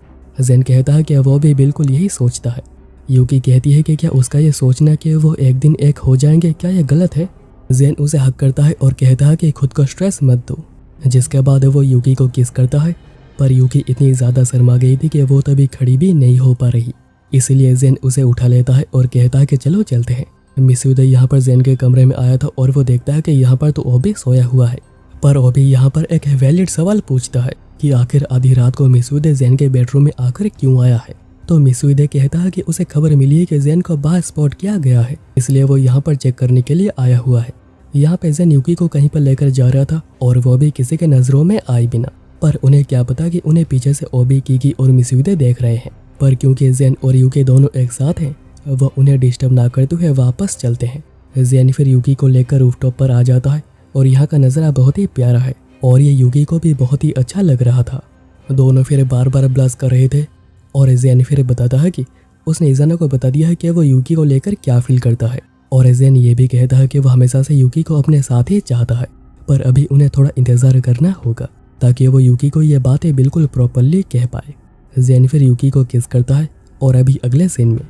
जेन कहता है कि वो भी बिल्कुल यही सोचता है। यूकी कहती है कि क्या उसका ये सोचना कि वो एक दिन एक हो जाएंगे क्या ये गलत है। जेन उसे हक करता है और कहता है कि खुद को स्ट्रेस मत दो, जिसके बाद वो यूकी को किस करता है। पर यूकी इतनी ज़्यादा शर्मा गई थी कि वो तभी खड़ी भी नहीं हो पा रही, इसलिए जेन उसे उठा लेता है और कहता है कि चलो चलते हैं। मिसूदे यहाँ पर जेन के कमरे में आया था और वो देखता है कि यहाँ पर तो ओबी सोया हुआ है, पर ओबी यहाँ पर एक वैलिड सवाल पूछता है कि आखिर आधी रात को मिसूदे जेन के बेडरूम में आकर क्यों आया है। तो मिसूदे कहता है कि उसे खबर मिली है कि जेन को बाहर स्पॉट किया गया है, इसलिए वो यहाँ पर चेक करने के लिए आया हुआ है। यहाँ पे जेन यूकी को कहीं पर लेकर जा रहा था और वो भी किसी के नजरों में आए बिना, पर उन्हें क्या पता कि उन्हें पीछे से ओबी, कीकी और मिसूदे देख रहे हैं। पर क्योंकि जेन और यूकी दोनों एक साथ हैं, वो उन्हें डिस्टर्ब ना करते हुए वापस चलते हैं। जेन फिर यूकी को लेकर रूफटॉप पर आ जाता है और यहाँ का नज़ारा बहुत ही प्यारा है और ये यूकी को भी बहुत ही अच्छा लग रहा था। दोनों फिर बार बार ब्लश कर रहे थे और जेन फिर बताता है कि उसने इजाना को बता दिया है कि वो यूकी को लेकर क्या फील करता है और जेन ये भी कहता है कि वो हमेशा से यूकी को अपने साथ ही चाहता है, पर अभी उन्हें थोड़ा इंतज़ार करना होगा ताकि वो यूकी को ये बातें बिल्कुल प्रॉपरली कह पाए। जेन फिर यूकी को किस करता है और अभी अगले सीन में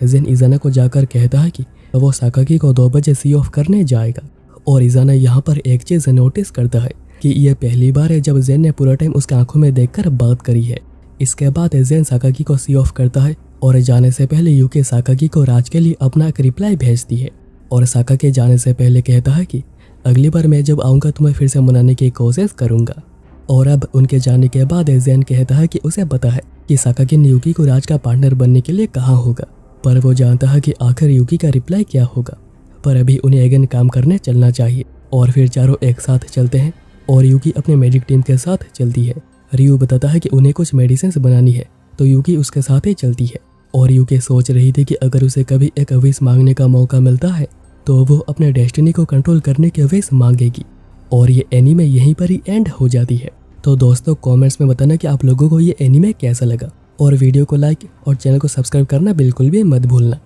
जेन इजाना को जाकर कहता है कि वो साकाकी को 2 बजे सी ऑफ करने जाएगा। और इजाना यहाँ पर एक चीज़ नोटिस करता है कि यह पहली बार है जब जेन ने पूरा टाइम उसके आंखों में देखकर बात करी है। इसके बाद जेन साकाकी को सी ऑफ करता है और जाने से पहले यूकी साकाकी को राज के लिए अपना एक रिप्लाई भेजती है और साकाकी जाने से पहले कहता है कि अगली बार मैं जब आऊँगा तुम्हें फिर से मनाने की कोशिश करूँगा। और अब उनके जाने के बाद जेन कहता है कि उसे पता है कि साकाकी ने यूकी को राज का पार्टनर बनने के लिए कहा होगा, पर वो जानता है कि आखिर यूकी का रिप्लाई क्या होगा। पर अभी उन्हें अगेन काम करने चलना चाहिए और फिर चारों एक साथ चलते हैं और यूकी अपने मैजिक टीम के साथ चलती है। रियू बताता है कि उन्हें कुछ मेडिसिन बनानी है तो यूकी उसके साथ ही चलती है। और यूकी सोच रही थी कि अगर उसे कभी एक विश मांगने का मौका मिलता है तो वो अपने डेस्टिनी को कंट्रोल करने के विश मांगेगी। और ये एनीमे यहीं पर ही एंड हो जाती है। तो दोस्तों कमेंट्स में बताना कि आप लोगों को ये एनीमे कैसा लगा और वीडियो को लाइक और चैनल को सब्सक्राइब करना बिल्कुल भी मत भूलना।